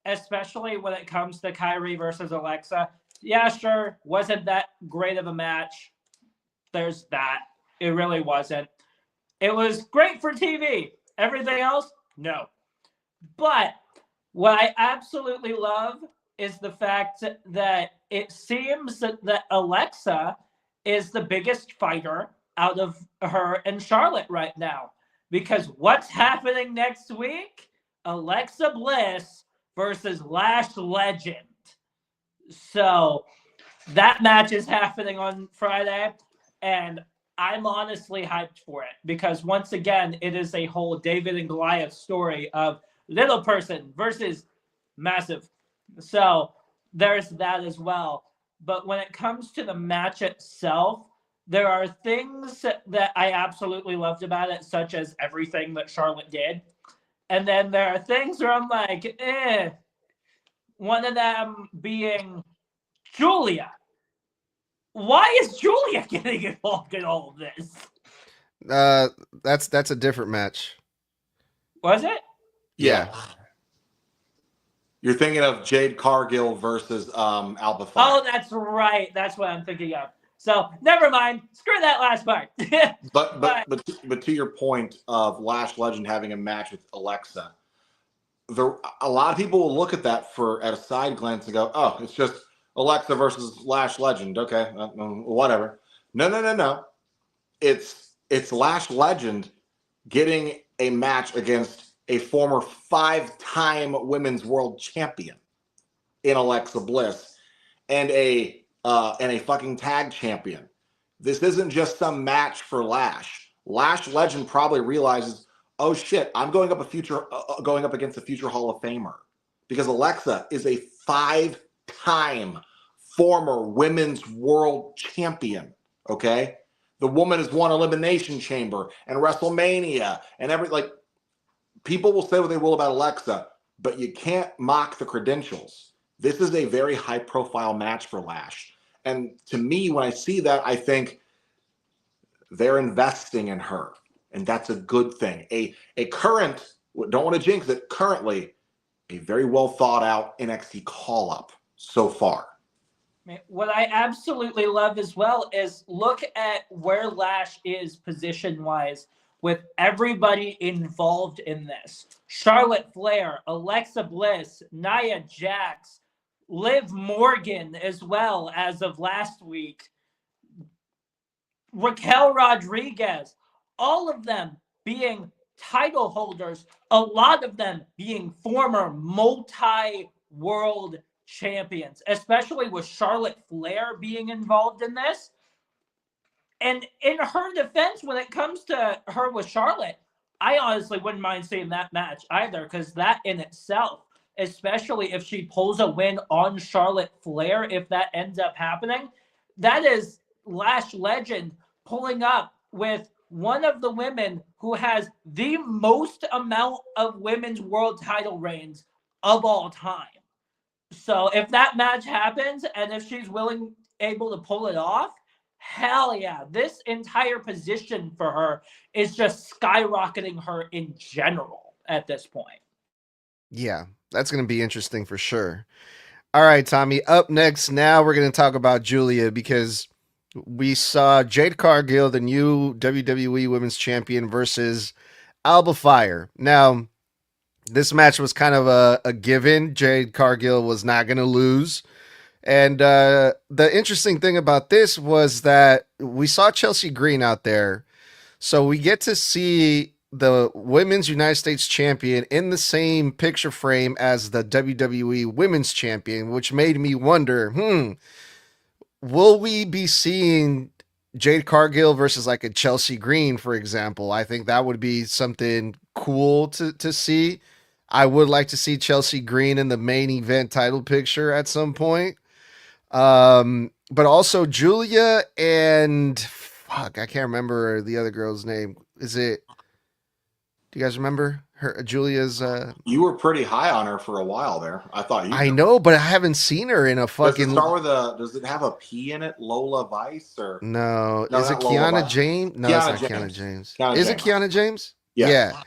Speaker 3: especially when it comes to Kairi versus Alexa. Yeah, sure, wasn't that great of a match. There's that. It really wasn't. It was great for TV. Everything else, no. But what I absolutely love is the fact that it seems that Alexa is the biggest fighter out of her and Charlotte right now. Because what's happening next week? Alexa Bliss versus Lash Legend. So that match is happening on Friday, and I'm honestly hyped for it because once again, it is a whole David and Goliath story of little person versus massive. So there's that as well. But when it comes to the match itself, there are things that I absolutely loved about it, such as everything that Charlotte did. And then there are things where I'm like, eh. One of them being Julia. Why is Julia getting involved in all of this?
Speaker 1: That's a different match.
Speaker 3: Was it?
Speaker 1: Yeah.
Speaker 2: You're thinking of Jade Cargill versus Alba Fyre.
Speaker 3: Oh, that's right. That's what I'm thinking of. So never mind. Screw that last part.
Speaker 2: But to your point of Lash Legend having a match with Alexa, a lot of people will look at that at a side glance and go, "Oh, it's just Alexa versus Lash Legend." Okay, whatever. No. It's Lash Legend getting a match against a former 5-time women's world champion in Alexa Bliss and a fucking tag champion. This isn't just some match for Lash. Lash Legend probably realizes, oh shit, I'm going up against a future Hall of Famer, because Alexa is a 5-time former women's world champion. Okay, the woman has won Elimination Chamber and WrestleMania and people will say what they will about Alexa, but you can't mock the credentials. This is a very high-profile match for Lash. And to me, when I see that, I think they're investing in her. And that's a good thing. A current, don't want to jinx it, currently a very well thought out NXT call-up so far.
Speaker 3: What I absolutely love as well is look at where Lash is position-wise with everybody involved in this. Charlotte Flair, Alexa Bliss, Nia Jax, Liv Morgan as well as of last week, Raquel Rodriguez, all of them being title holders, a lot of them being former multi-world champions, especially with Charlotte Flair being involved in this. And in her defense, when it comes to her with Charlotte, I honestly wouldn't mind seeing that match either, because that in itself, especially if she pulls a win on Charlotte Flair, if that ends up happening, that is Lash Legend pulling up with one of the women who has the most amount of women's world title reigns of all time. So if that match happens and if she's able to pull it off, hell yeah. This entire position for her is just skyrocketing her in general at this point.
Speaker 1: Yeah, that's going to be interesting for sure. All right, Tommy, up next now we're going to talk about Julia, because we saw Jade Cargill, the new WWE Women's Champion, versus Alba Fire. Now, this match was kind of a given. Jade Cargill was not going to lose. And the interesting thing about this was that we saw Chelsea Green out there. So we get to see the Women's United States Champion in the same picture frame as the WWE Women's Champion, which made me wonder, will we be seeing Jade Cargill versus like a Chelsea Green, for example? I think that would be something cool to see. I would like to see Chelsea Green in the main event title picture at some point. But also Julia and I can't remember the other girl's name. Do you guys remember her? Julia's.
Speaker 2: You were pretty high on her for a while there. I thought you.
Speaker 1: I know, but I haven't seen her in a fucking.
Speaker 2: Does it start with does it have a P in it? Lola Vice or
Speaker 1: no? Is it Kiana James? No, it's not Kiana James. Is it Kiana James?
Speaker 2: Yes.
Speaker 1: Yeah.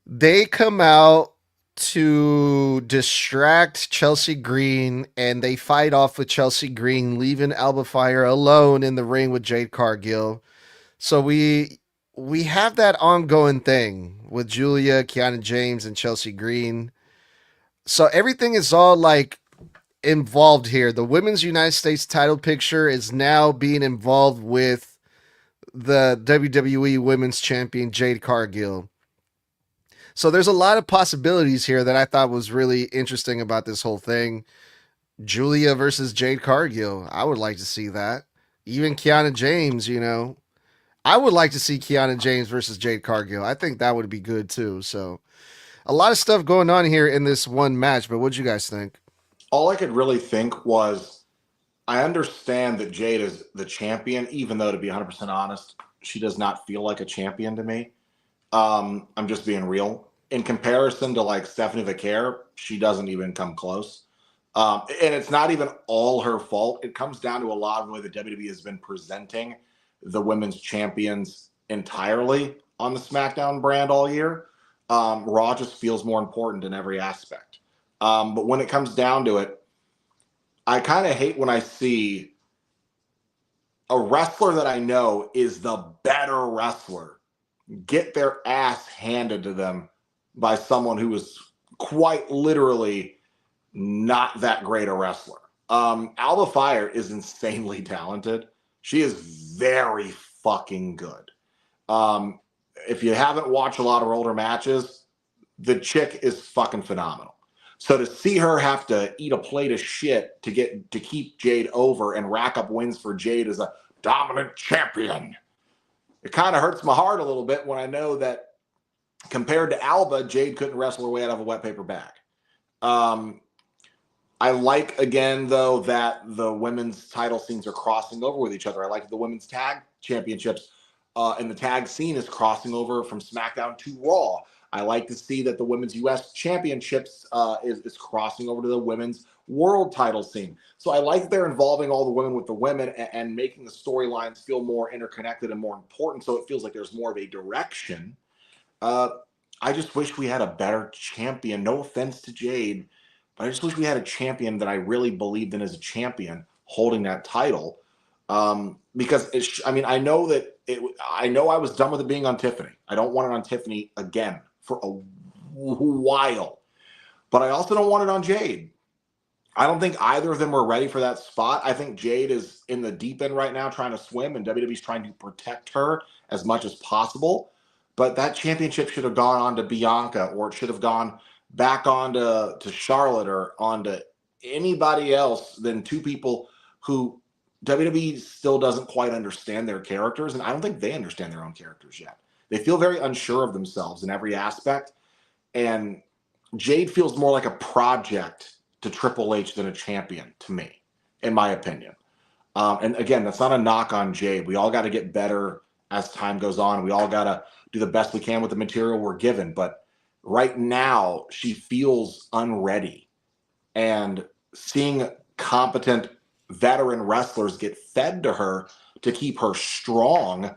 Speaker 1: They come out to distract Chelsea Green, and they fight off with Chelsea Green, leaving Alba Fire alone in the ring with Jade Cargill. So we have that ongoing thing with Julia, Kiana James, and Chelsea Green. So everything is all like involved here. The Women's United States title picture is now being involved with the WWE Women's Champion Jade Cargill. So there's a lot of possibilities here that I thought was really interesting about this whole thing. Julia versus Jade Cargill. I would like to see that. Even Kiana James, I would like to see Kiana James versus Jade Cargill. I think that would be good too. So a lot of stuff going on here in this one match, but what'd you guys think?
Speaker 2: All I could really think was, I understand that Jade is the champion, even though, to be 100% honest, she does not feel like a champion to me. I'm just being real. In comparison to like Stephanie Vaquer, she doesn't even come close. And it's not even all her fault. It comes down to a lot of the way the WWE has been presenting the women's champions entirely on the SmackDown brand all year. Raw just feels more important in every aspect. But when it comes down to it, I kind of hate when I see a wrestler that I know is the better wrestler get their ass handed to them by someone who is quite literally not that great a wrestler. Alba Fire is insanely talented. She is very fucking good. If you haven't watched a lot of her older matches, the chick is fucking phenomenal. So to see her have to eat a plate of shit to keep Jade over and rack up wins for Jade as a dominant champion, it kind of hurts my heart a little bit when I know that compared to Alba, Jade couldn't wrestle her way out of a wet paper bag. I like, again, though, that the women's title scenes are crossing over with each other. I like the women's tag championships and the tag scene is crossing over from SmackDown to Raw. I like to see that the women's U.S. championships is crossing over to the women's world title scene. So I like that they're involving all the women with the women and making the storylines feel more interconnected and more important. So it feels like there's more of a direction. I just wish we had a better champion. No offense to Jade, but I just wish we had a champion that I really believed in as a champion holding that title. Because I know I was done with it being on Tiffany. I don't want it on Tiffany again for a while, but I also don't want it on Jade. I don't think either of them were ready for that spot. I think Jade is in the deep end right now trying to swim, and WWE's trying to protect her as much as possible. But that championship should have gone on to Bianca, or it should have gone back on to Charlotte or on to anybody else than two people who WWE still doesn't quite understand their characters, and I don't think they understand their own characters yet. They feel very unsure of themselves in every aspect, and Jade feels more like a project to Triple H than a champion to me, in my opinion. And again, that's not a knock on Jade. We all got to get better as time goes on. We all got to do the best we can with the material we're given, but right now she feels unready, and seeing competent veteran wrestlers get fed to her to keep her strong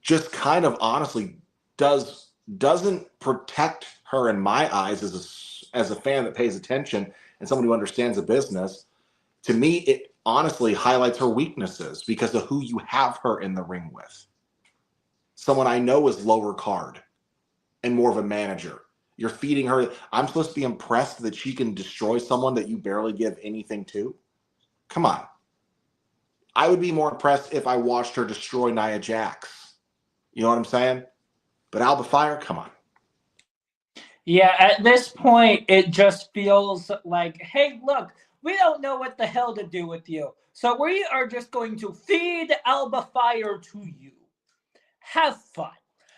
Speaker 2: just kind of honestly doesn't protect her in my eyes as a fan that pays attention and someone who understands the business. To me, it honestly highlights her weaknesses because of who you have her in the ring with. Someone I know is lower card and more of a manager. You're feeding her. I'm supposed to be impressed that she can destroy someone that you barely give anything to? Come on. I would be more impressed if I watched her destroy Nia Jax. You know what I'm saying? But Alba Fire, come on.
Speaker 3: Yeah, at this point, it just feels like, hey, look, we don't know what the hell to do with you. So we are just going to feed Alba Fire to you. Have fun.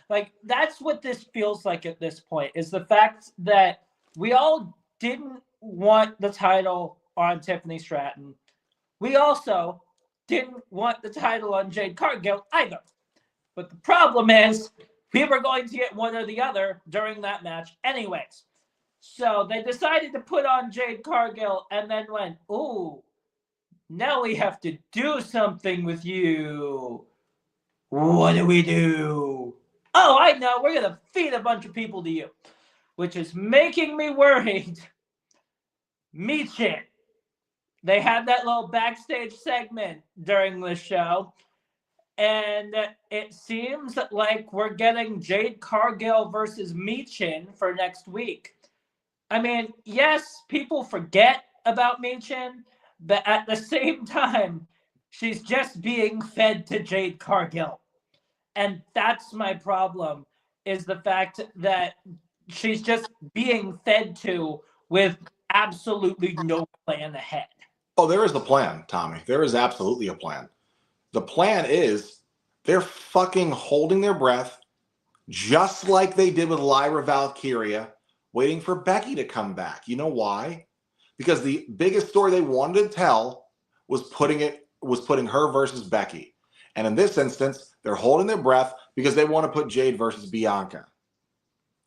Speaker 3: Like, that's what this feels like at this point, is the fact that we all didn't want the title on Tiffany Stratton. We also didn't want the title on Jade Cargill either. But the problem is, we were going to get one or the other during that match anyways. So they decided to put on Jade Cargill and then went, ooh, now we have to do something with you. What do we do? Oh, I know. We're going to feed a bunch of people to you, which is making me worried. Michin. They had that little backstage segment during the show, and it seems like we're getting Jade Cargill versus Michin for next week. I mean, yes, people forget about Michin, but at the same time, she's just being fed to Jade Cargill. And that's my problem, is the fact that she's just being fed to with absolutely no plan ahead.
Speaker 2: Oh, there is a plan, Tommy. There is absolutely a plan. The plan is they're fucking holding their breath, just like they did with Lyra Valkyria, waiting for Becky to come back. You know why? Because the biggest story they wanted to tell was putting her versus Becky. And in this instance, they're holding their breath because they want to put Jade versus Bianca.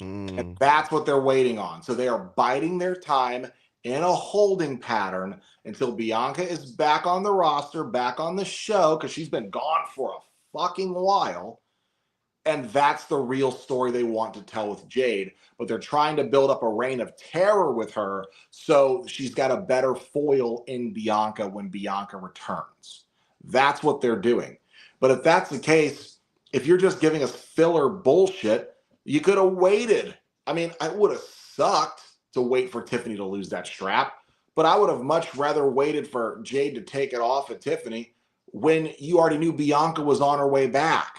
Speaker 2: And that's what they're waiting on. So they are biding their time in a holding pattern until Bianca is back on the roster, back on the show, because she's been gone for a fucking while. And that's the real story they want to tell with Jade. But they're trying to build up a reign of terror with her so she's got a better foil in Bianca when Bianca returns. That's what they're doing. But if that's the case, if you're just giving us filler bullshit, you could have waited. I mean, it would have sucked to wait for Tiffany to lose that strap, but I would have much rather waited for Jade to take it off of Tiffany when you already knew Bianca was on her way back.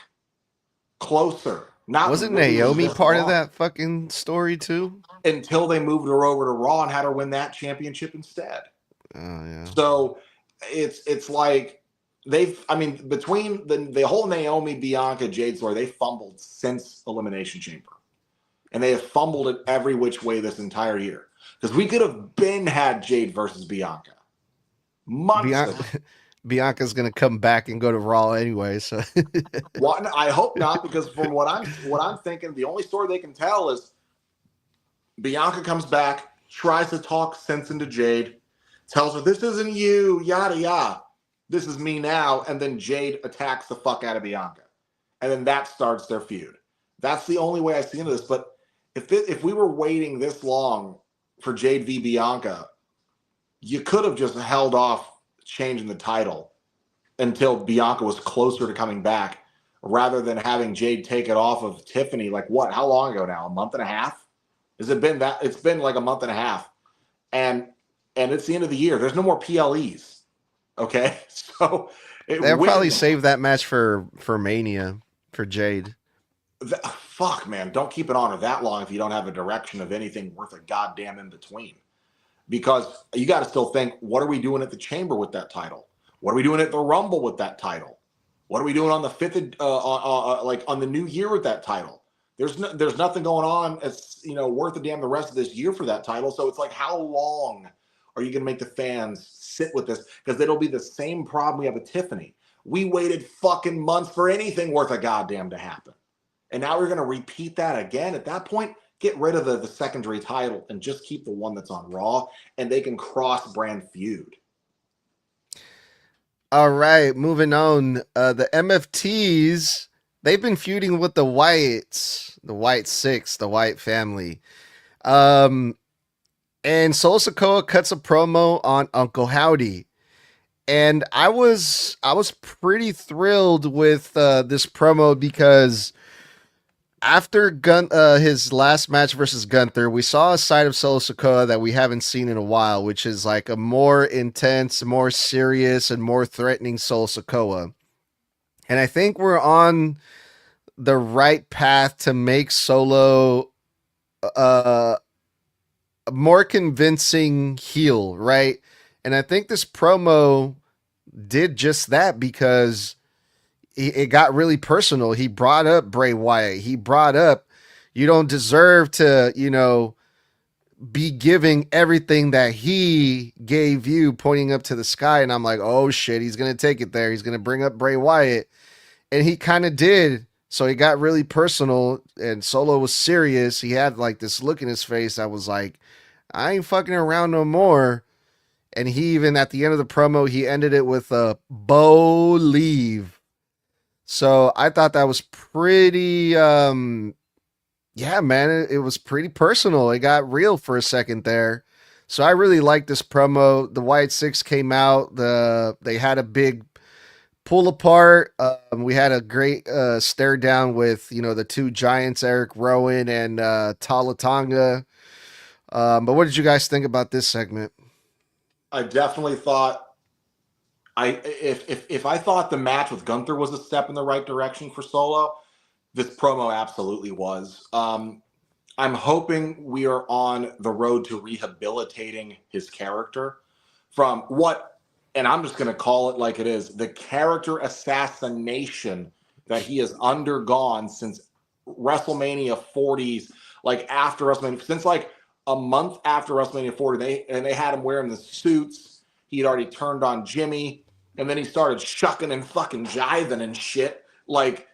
Speaker 2: Closer. Not
Speaker 1: Wasn't
Speaker 2: waiting
Speaker 1: Naomi
Speaker 2: this
Speaker 1: part of
Speaker 2: long.
Speaker 1: that fucking story too?
Speaker 2: Until they moved her over to Raw and had her win that championship instead.
Speaker 1: Oh yeah.
Speaker 2: So it's like between the whole Naomi Bianca Jade story, they fumbled since Elimination Chamber. And they have fumbled it every which way this entire year. Because we could have had Jade versus Bianca. Months ago.
Speaker 1: Bianca's gonna come back and go to Raw anyway, so
Speaker 2: I hope not, because from what I'm thinking, the only story they can tell is Bianca comes back, tries to talk sense into Jade, tells her, this isn't you, yada, yada. This is me now. And then Jade attacks the fuck out of Bianca. And then that starts their feud. That's the only way I see into this. But if we were waiting this long for Jade v. Bianca, you could have just held off changing the title until Bianca was closer to coming back, rather than having Jade take it off of Tiffany. Like what? How long ago now? A month and a half? Has it been that? It's been like a month and a half. And it's the end of the year. There's no more PLEs. Okay. So
Speaker 1: they'll probably save that match for Mania for Jade.
Speaker 2: Fuck, man. Don't keep it on her that long if you don't have a direction of anything worth a goddamn in between. Because you got to still think, what are we doing at the Chamber with that title? What are we doing at the Rumble with that title? What are we doing on the 5th, on the new year with that title? There's nothing going on as, worth a damn the rest of this year for that title. So it's like, how long are you going to make the fans sit with this? Because it'll be the same problem we have with Tiffany. We waited fucking months for anything worth a goddamn to happen. And now we're going to repeat that again. At that point, get rid of the secondary title and just keep the one that's on Raw, and they can cross-brand feud.
Speaker 1: All right, moving on. The MFTs, they've been feuding with the Wyatts, the White Six, the White family. And Solo Sikoa cuts a promo on Uncle Howdy. And I was pretty thrilled with this promo because after his last match versus Gunther, we saw a side of Solo Sikoa that we haven't seen in a while, which is like a more intense, more serious, and more threatening Solo Sikoa. And I think we're on the right path to make Solo a more convincing heel, right? And I think this promo did just that because it got really personal. He brought up Bray Wyatt. He brought up, you don't deserve to, be giving everything that he gave you, pointing up to the sky. And I'm like, oh shit, he's going to take it there. He's going to bring up Bray Wyatt. And he kind of did. So it got really personal and Solo was serious. He had like this look in his face that was like, I ain't fucking around no more. And he even at the end of the promo, he ended it with a "Bo leave." So I thought that was pretty, yeah, man, it was pretty personal. It got real for a second there. So I really liked this promo. The White Six came out. They had a big pull apart. We had a great stare down with, the two giants, Eric Rowan and Tala Tonga. But what did you guys think about this segment?
Speaker 2: I definitely thought if I thought the match with Gunther was a step in the right direction for Solo, this promo absolutely was. I'm hoping we are on the road to rehabilitating his character from what, and I'm just going to call it like it is, the character assassination that he has undergone since WrestleMania 40s, like after WrestleMania, since like a month after WrestleMania 40, they had him wearing the suits. He had already turned on Jimmy, and then he started shucking and fucking jiving and shit. Like,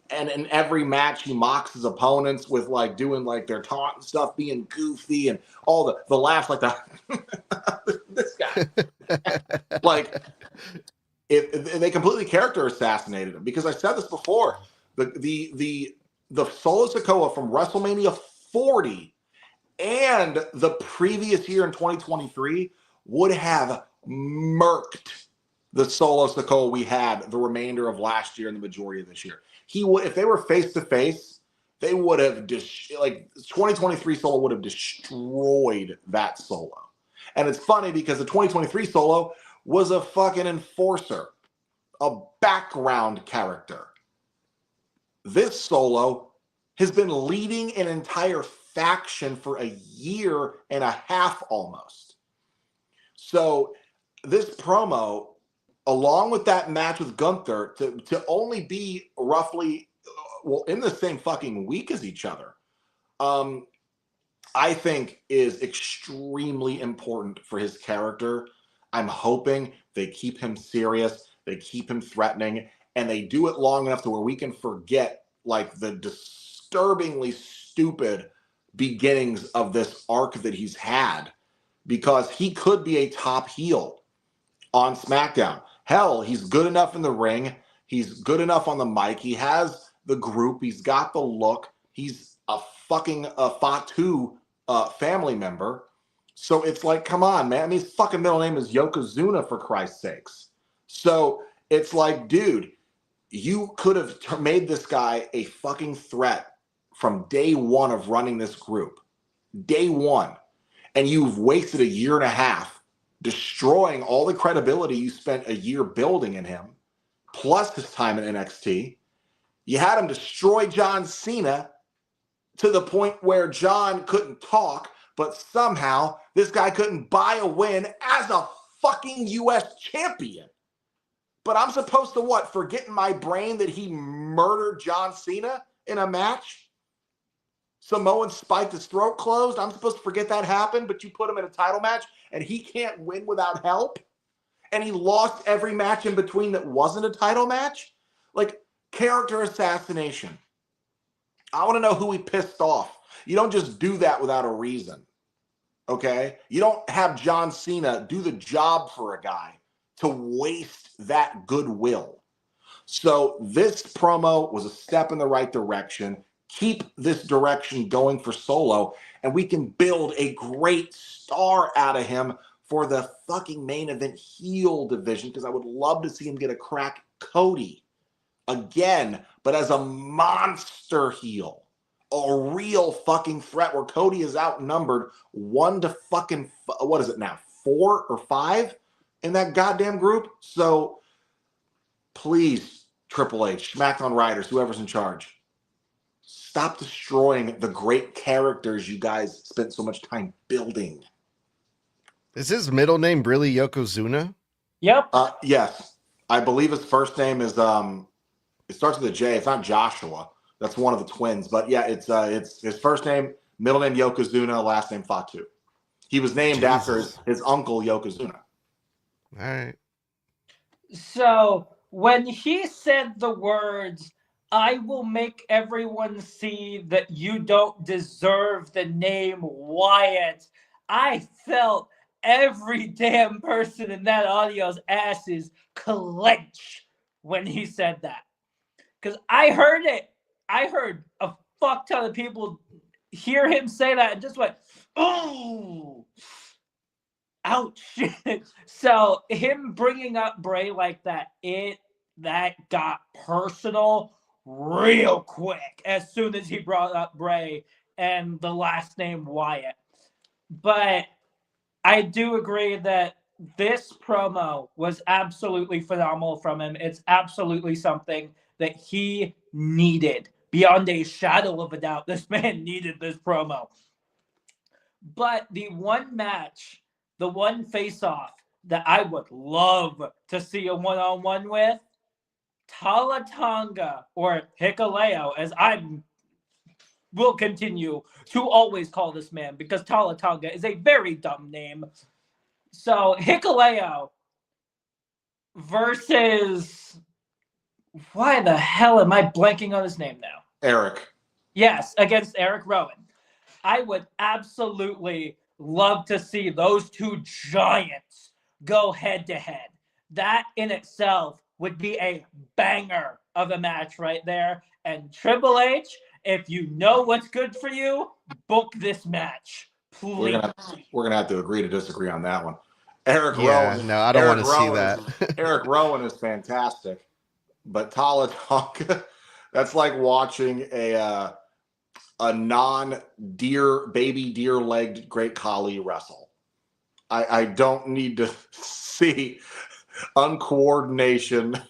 Speaker 2: and in every match, he mocks his opponents with like doing like their taunt and stuff, being goofy and all the laughs like that. This guy, like, if they completely character assassinated him, because I said this before, the Solo Sikoa from WrestleMania 40 and the previous year in 2023 would have murked the Solo Sikoa we had the remainder of last year and the majority of this year. He would, if they were face to face, they would have 2023 Solo would have destroyed that Solo. And it's funny because the 2023 Solo was a fucking enforcer, a background character. This Solo has been leading an entire faction for a year and a half almost. So this promo, along with that match with Gunther, to only be roughly, in the same fucking week as each other, I think is extremely important for his character. I'm hoping they keep him serious, they keep him threatening, and they do it long enough to where we can forget like the disturbingly stupid beginnings of this arc that he's had, because he could be a top heel on SmackDown. Hell, he's good enough in the ring. He's good enough on the mic. He has the group. He's got the look. He's a fucking Fatu family member. So it's like, come on, man. I mean, his fucking middle name is Yokozuna, for Christ's sakes. So it's like, dude, you could have made this guy a fucking threat from day one of running this group. Day one. And you've wasted a year and a half destroying all the credibility you spent a year building in him, plus his time in NXT. You had him destroy John Cena to the point where John couldn't talk, but somehow this guy couldn't buy a win as a fucking US champion. But I'm supposed to what? Forget in my brain that he murdered John Cena in a match? Samoan spiked his throat closed. I'm supposed to forget that happened, but you put him in a title match and he can't win without help? And he lost every match in between that wasn't a title match? Like, character assassination. I want to know who he pissed off. You don't just do that without a reason. Okay? You don't have John Cena do the job for a guy to waste that goodwill. So this promo was a step in the right direction. Keep this direction going for Solo, and we can build a great star out of him for the fucking main event heel division, because I would love to see him get a crack at Cody again, but as a monster heel, a real fucking threat where Cody is outnumbered 1 to fucking, what is it now, 4 or 5 in that goddamn group? So please, Triple H, SmackDown writers, whoever's in charge, stop destroying the great characters you guys spent so much time building.
Speaker 1: Is his middle name really Yokozuna?
Speaker 3: Yep.
Speaker 2: Yes. I believe his first name is it starts with a J. It's not Joshua. That's one of the twins. But yeah, it's his first name, middle name Yokozuna, last name Fatu. He was named after his uncle Yokozuna.
Speaker 1: All right.
Speaker 3: So when he said the words, "I will make everyone see that you don't deserve the name Wyatt," I felt every damn person in that audio's asses clench when he said that. Because I heard it. I heard a fuck ton of people hear him say that and just went, "Oh, ouch." So him bringing up Bray like that, that got personal real quick as soon as he brought up Bray and the last name Wyatt. But I do agree that this promo was absolutely phenomenal from him. It's absolutely something that he needed. Beyond a shadow of a doubt, this man needed this promo. But the one match, the one face-off that I would love to see a one-on-one with, Tala Tonga, or Hikuleo, as I will continue to always call this man, because Tala Tonga is a very dumb name. So Hikuleo versus, why the hell am I blanking on his name now?
Speaker 2: Eric.
Speaker 3: Yes, against Eric Rowan. I would absolutely love to see those two giants go head to head. That in itself would be a banger of a match right there. And Triple H, if you know what's good for you, book this match, please.
Speaker 2: We're gonna have to agree to disagree on that one. Eric
Speaker 1: Yeah,
Speaker 2: Rowan.
Speaker 1: no, I don't want
Speaker 2: Eric
Speaker 1: to see
Speaker 2: Rowan is
Speaker 1: that.
Speaker 2: Eric Rowan is fantastic, but Tala Tonka, that's like watching a non-deer baby deer legged Great Khali wrestle. I don't need to see uncoordination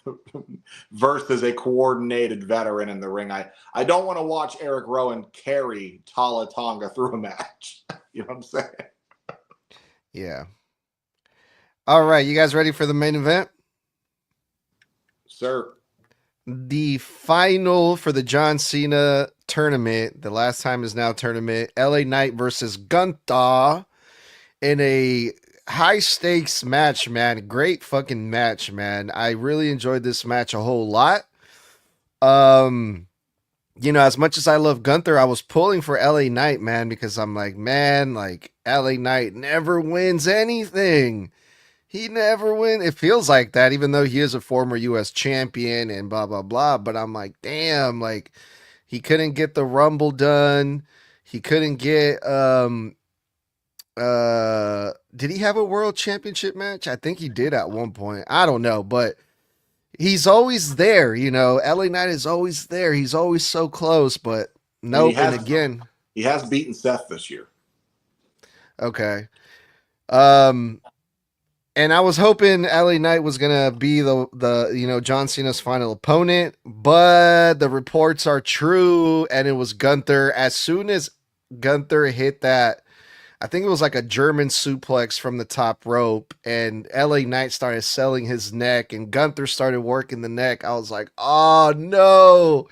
Speaker 2: versus a coordinated veteran in the ring. I don't want to watch Eric Rowan carry Tala Tonga through a match. You know what I'm saying?
Speaker 1: Yeah. All right, you guys ready for the main event?
Speaker 2: Sir.
Speaker 1: The final for the John Cena tournament, the last time is now tournament, LA Knight versus Gunther in a high stakes match, man. Great fucking match, man. I really enjoyed this match a whole lot. Um, as much as I love Gunther, I was pulling for LA Knight, man, because I'm like, man, like LA Knight never wins anything. He never wins. It feels like that, even though he is a former US champion and blah blah blah. But I'm like, damn, like he couldn't get the Rumble done. He couldn't get did he have a world championship match? I think he did at one point. I don't know, but he's always there, LA Knight is always there. He's always so close, but nope. And again,
Speaker 2: he has beaten Seth this year.
Speaker 1: Okay. And I was hoping LA Knight was gonna be the John Cena's final opponent, but the reports are true, and it was Gunther. As soon as Gunther hit that, I think it was like a German suplex from the top rope, and LA Knight started selling his neck, and Gunther started working the neck. I was like, oh no,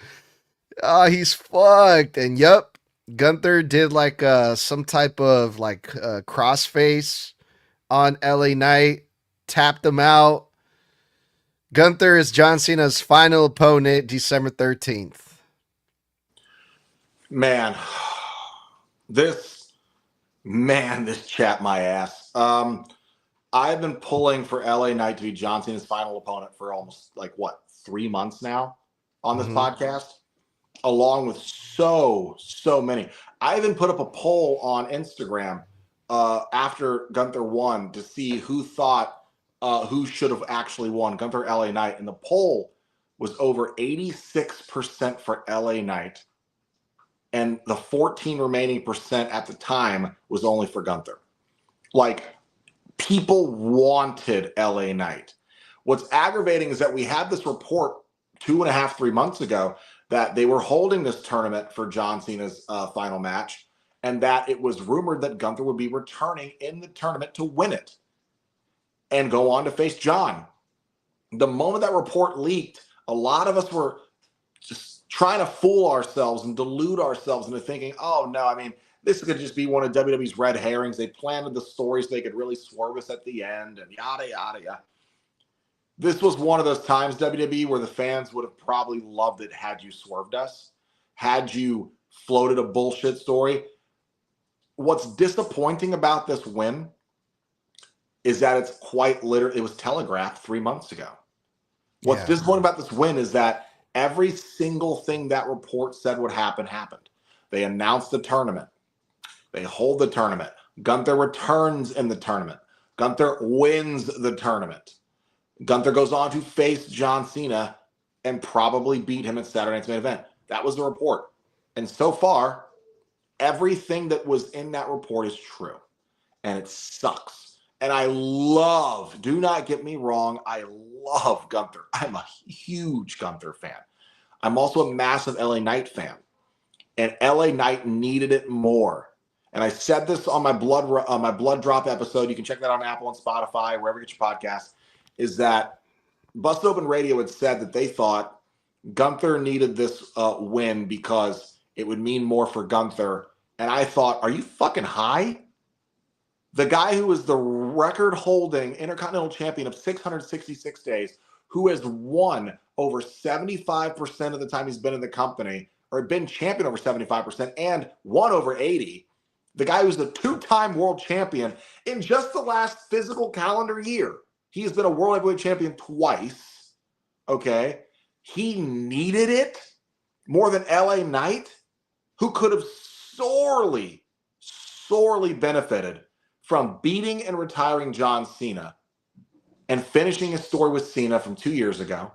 Speaker 1: he's fucked. And yep, Gunther did like some type of like crossface on LA Knight, tapped him out. Gunther is John Cena's final opponent, December 13th.
Speaker 2: Man, this chapped my ass. I've been pulling for LA Knight to be John Cena's final opponent for almost 3 months now on this podcast, along with so many. I even put up a poll on Instagram after Gunther won to see who thought who should have actually won, Gunther or LA Knight, and the poll was over 86% for LA Knight, and the 14 remaining percent at the time was only for Gunther. Like, people wanted LA Knight. What's aggravating is that we had this report 2.5, 3 months ago that they were holding this tournament for John Cena's final match, and that it was rumored that Gunther would be returning in the tournament to win it and go on to face John. The moment that report leaked, a lot of us were just trying to fool ourselves and delude ourselves into thinking, oh no, I mean, this is going to just be one of WWE's red herrings. They planted the story so they could really swerve us at the end and yada, yada, yada. This was one of those times, WWE, where the fans would have probably loved it had you swerved us, had you floated a bullshit story. What's disappointing about this win is that it's quite literally, it was telegraphed 3 months ago. What's disappointing about this win is that every single thing that report said would happen happened. They announced the tournament. They hold the tournament. Gunther returns in the tournament. Gunther wins the tournament. Gunther goes on to face John Cena and probably beat him at Saturday Night's Main Event. That was the report. And so far, everything that was in that report is true. And it sucks. And I love, do not get me wrong, I love Gunther. I'm a huge Gunther fan. I'm also a massive LA Knight fan. And LA Knight needed it more. And I said this on my blood drop episode. You can check that on Apple and Spotify, wherever you get your podcasts, is that Busted Open Radio had said that they thought Gunther needed this win because it would mean more for Gunther. And I thought, are you fucking high? The guy who is the record-holding Intercontinental Champion of 666 days, who has won over 75% of the time he's been in the company, or been champion over 75%, and won over 80%. The guy who's the two-time world champion in just the last physical calendar year. He has been a world heavyweight champion twice. Okay? He needed it more than LA Knight, who could have sorely benefited from beating and retiring John Cena and finishing his story with Cena from 2 years ago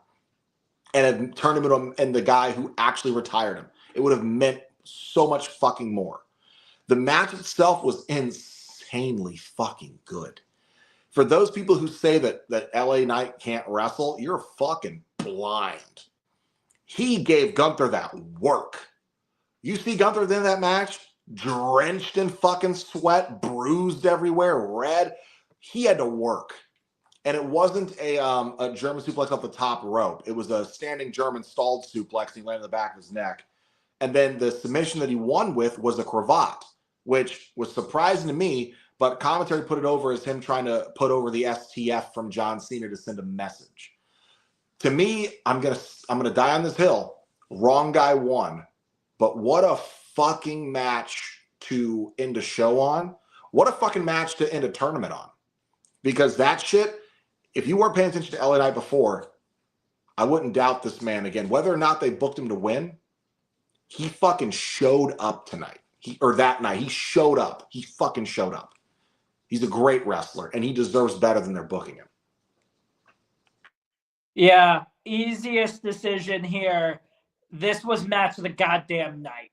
Speaker 2: and a tournament and the guy who actually retired him. It would have meant so much fucking more. The match itself was insanely fucking good. For those people who say that LA Knight can't wrestle, you're fucking blind. He gave Gunther that work. You see Gunther in that match, drenched in fucking sweat, bruised everywhere, red. He had to work. And it wasn't a German suplex off the top rope. It was a standing German stalled suplex. He landed on the back of his neck. And then the submission that he won with was a cravat, which was surprising to me, but commentary put it over as him trying to put over the STF from John Cena to send a message. To me, I'm gonna die on this hill. Wrong guy won. But what a fucking match to end a show on. What a fucking match to end a tournament on. Because that shit, if you weren't paying attention to LA Knight before, I wouldn't doubt this man again. Whether or not they booked him to win, he fucking showed up tonight. That night. He showed up. He fucking showed up. He's a great wrestler, and he deserves better than they're booking him.
Speaker 3: Yeah, easiest decision here. This was match of the goddamn night.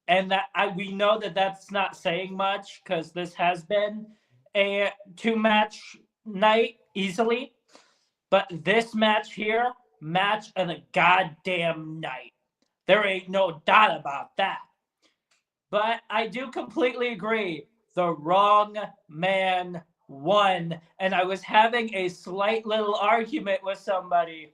Speaker 3: And we know that that's not saying much because this has been a 2-match night easily. But this match here, match of the goddamn night. There ain't no doubt about that. But I do completely agree. The wrong man won. And I was having a slight little argument with somebody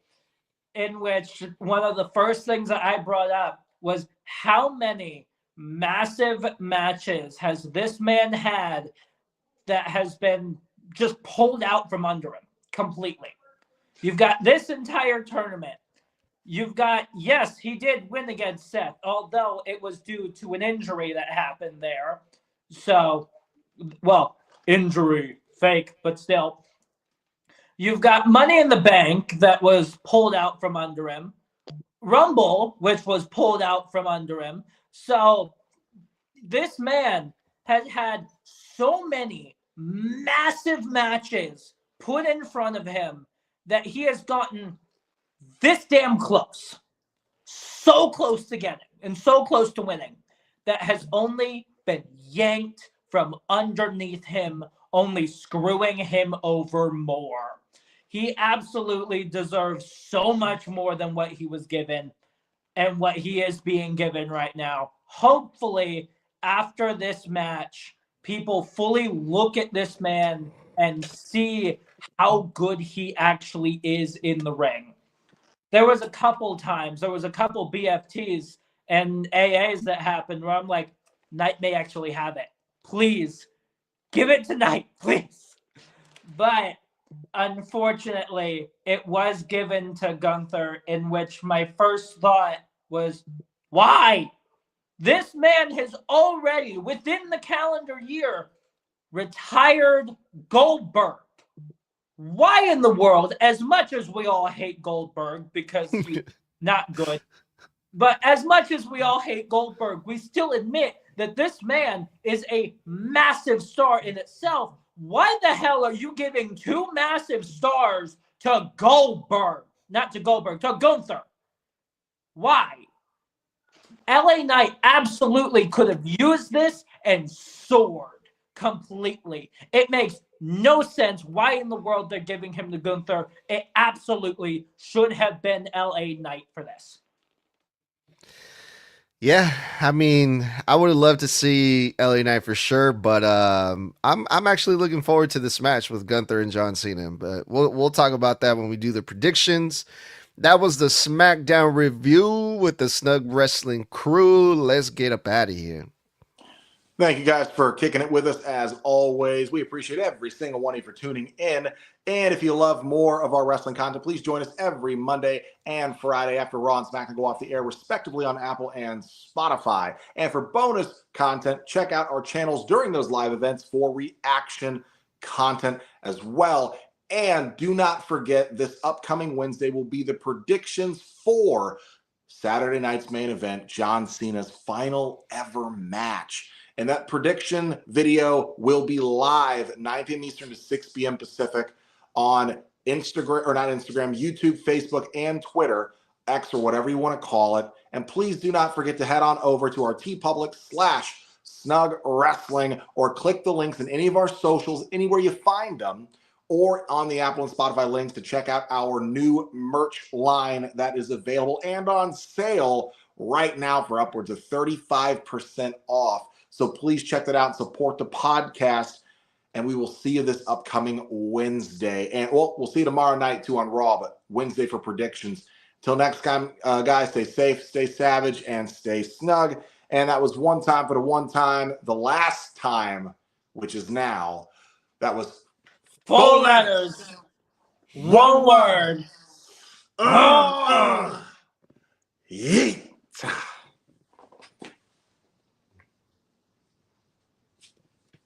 Speaker 3: in which one of the first things that I brought up was how many massive matches has this man had that has been just pulled out from under him completely. You've got this entire tournament. You've got, yes, he did win against Seth, although it was due to an injury that happened there. So, well, injury, fake, but still. You've got Money in the Bank that was pulled out from under him. Rumble, which was pulled out from under him. So this man has had so many massive matches put in front of him that he has gotten this damn close. So close to getting and so close to winning that has only been yanked from underneath him, only screwing him over more. He absolutely deserves so much more than what he was given and what he is being given right now. Hopefully, after this match, people fully look at this man and see how good he actually is in the ring. There was a couple times, there was a couple BFTs and AAs that happened where I'm like, Knight may actually have it. Please, give it to Knight, please. But unfortunately, it was given to Gunther, in which my first thought was, why? This man has already, within the calendar year, retired Goldberg. Why in the world, as much as we all hate Goldberg because he's not good, but as much as we all hate Goldberg, we still admit that this man is a massive star in itself. Why the hell are you giving 2 massive stars to Goldberg? Not to Goldberg, to Gunther. Why? LA Knight absolutely could have used this and soared completely. It makes no sense why in the world they're giving him to Gunther. It absolutely should have been LA Knight for this.
Speaker 1: Yeah, I mean, I would have loved to see LA Knight for sure, but I'm actually looking forward to this match with Gunther and John Cena. But we'll talk about that when we do the predictions. That was the SmackDown review with the Snug Wrestling Crew. Let's get up out of here.
Speaker 2: Thank you guys for kicking it with us as always. We appreciate every single one of you for tuning in. And if you love more of our wrestling content, please join us every Monday and Friday after Raw and SmackDown go off the air, respectively, on Apple and Spotify. And for bonus content, check out our channels during those live events for reaction content as well. And do not forget, this upcoming Wednesday will be the predictions for Saturday night's main event, John Cena's final ever match. And that prediction video will be live 9 p.m. Eastern to 6 p.m. Pacific on Instagram, or not Instagram, YouTube, Facebook, and Twitter, X, or whatever you want to call it. And please do not forget to head on over to our TeePublic/Snug Wrestling, or click the links in any of our socials, anywhere you find them, or on the Apple and Spotify links to check out our new merch line that is available and on sale right now for upwards of 35% off. So please check that out and support the podcast. And we will see you this upcoming Wednesday. And we'll see you tomorrow night too on Raw, but Wednesday for predictions. Till next time, guys, stay safe, stay savage, and stay snug. And that was one time for the one time, the last time, which is now. That was
Speaker 3: 4 letters, 1 word.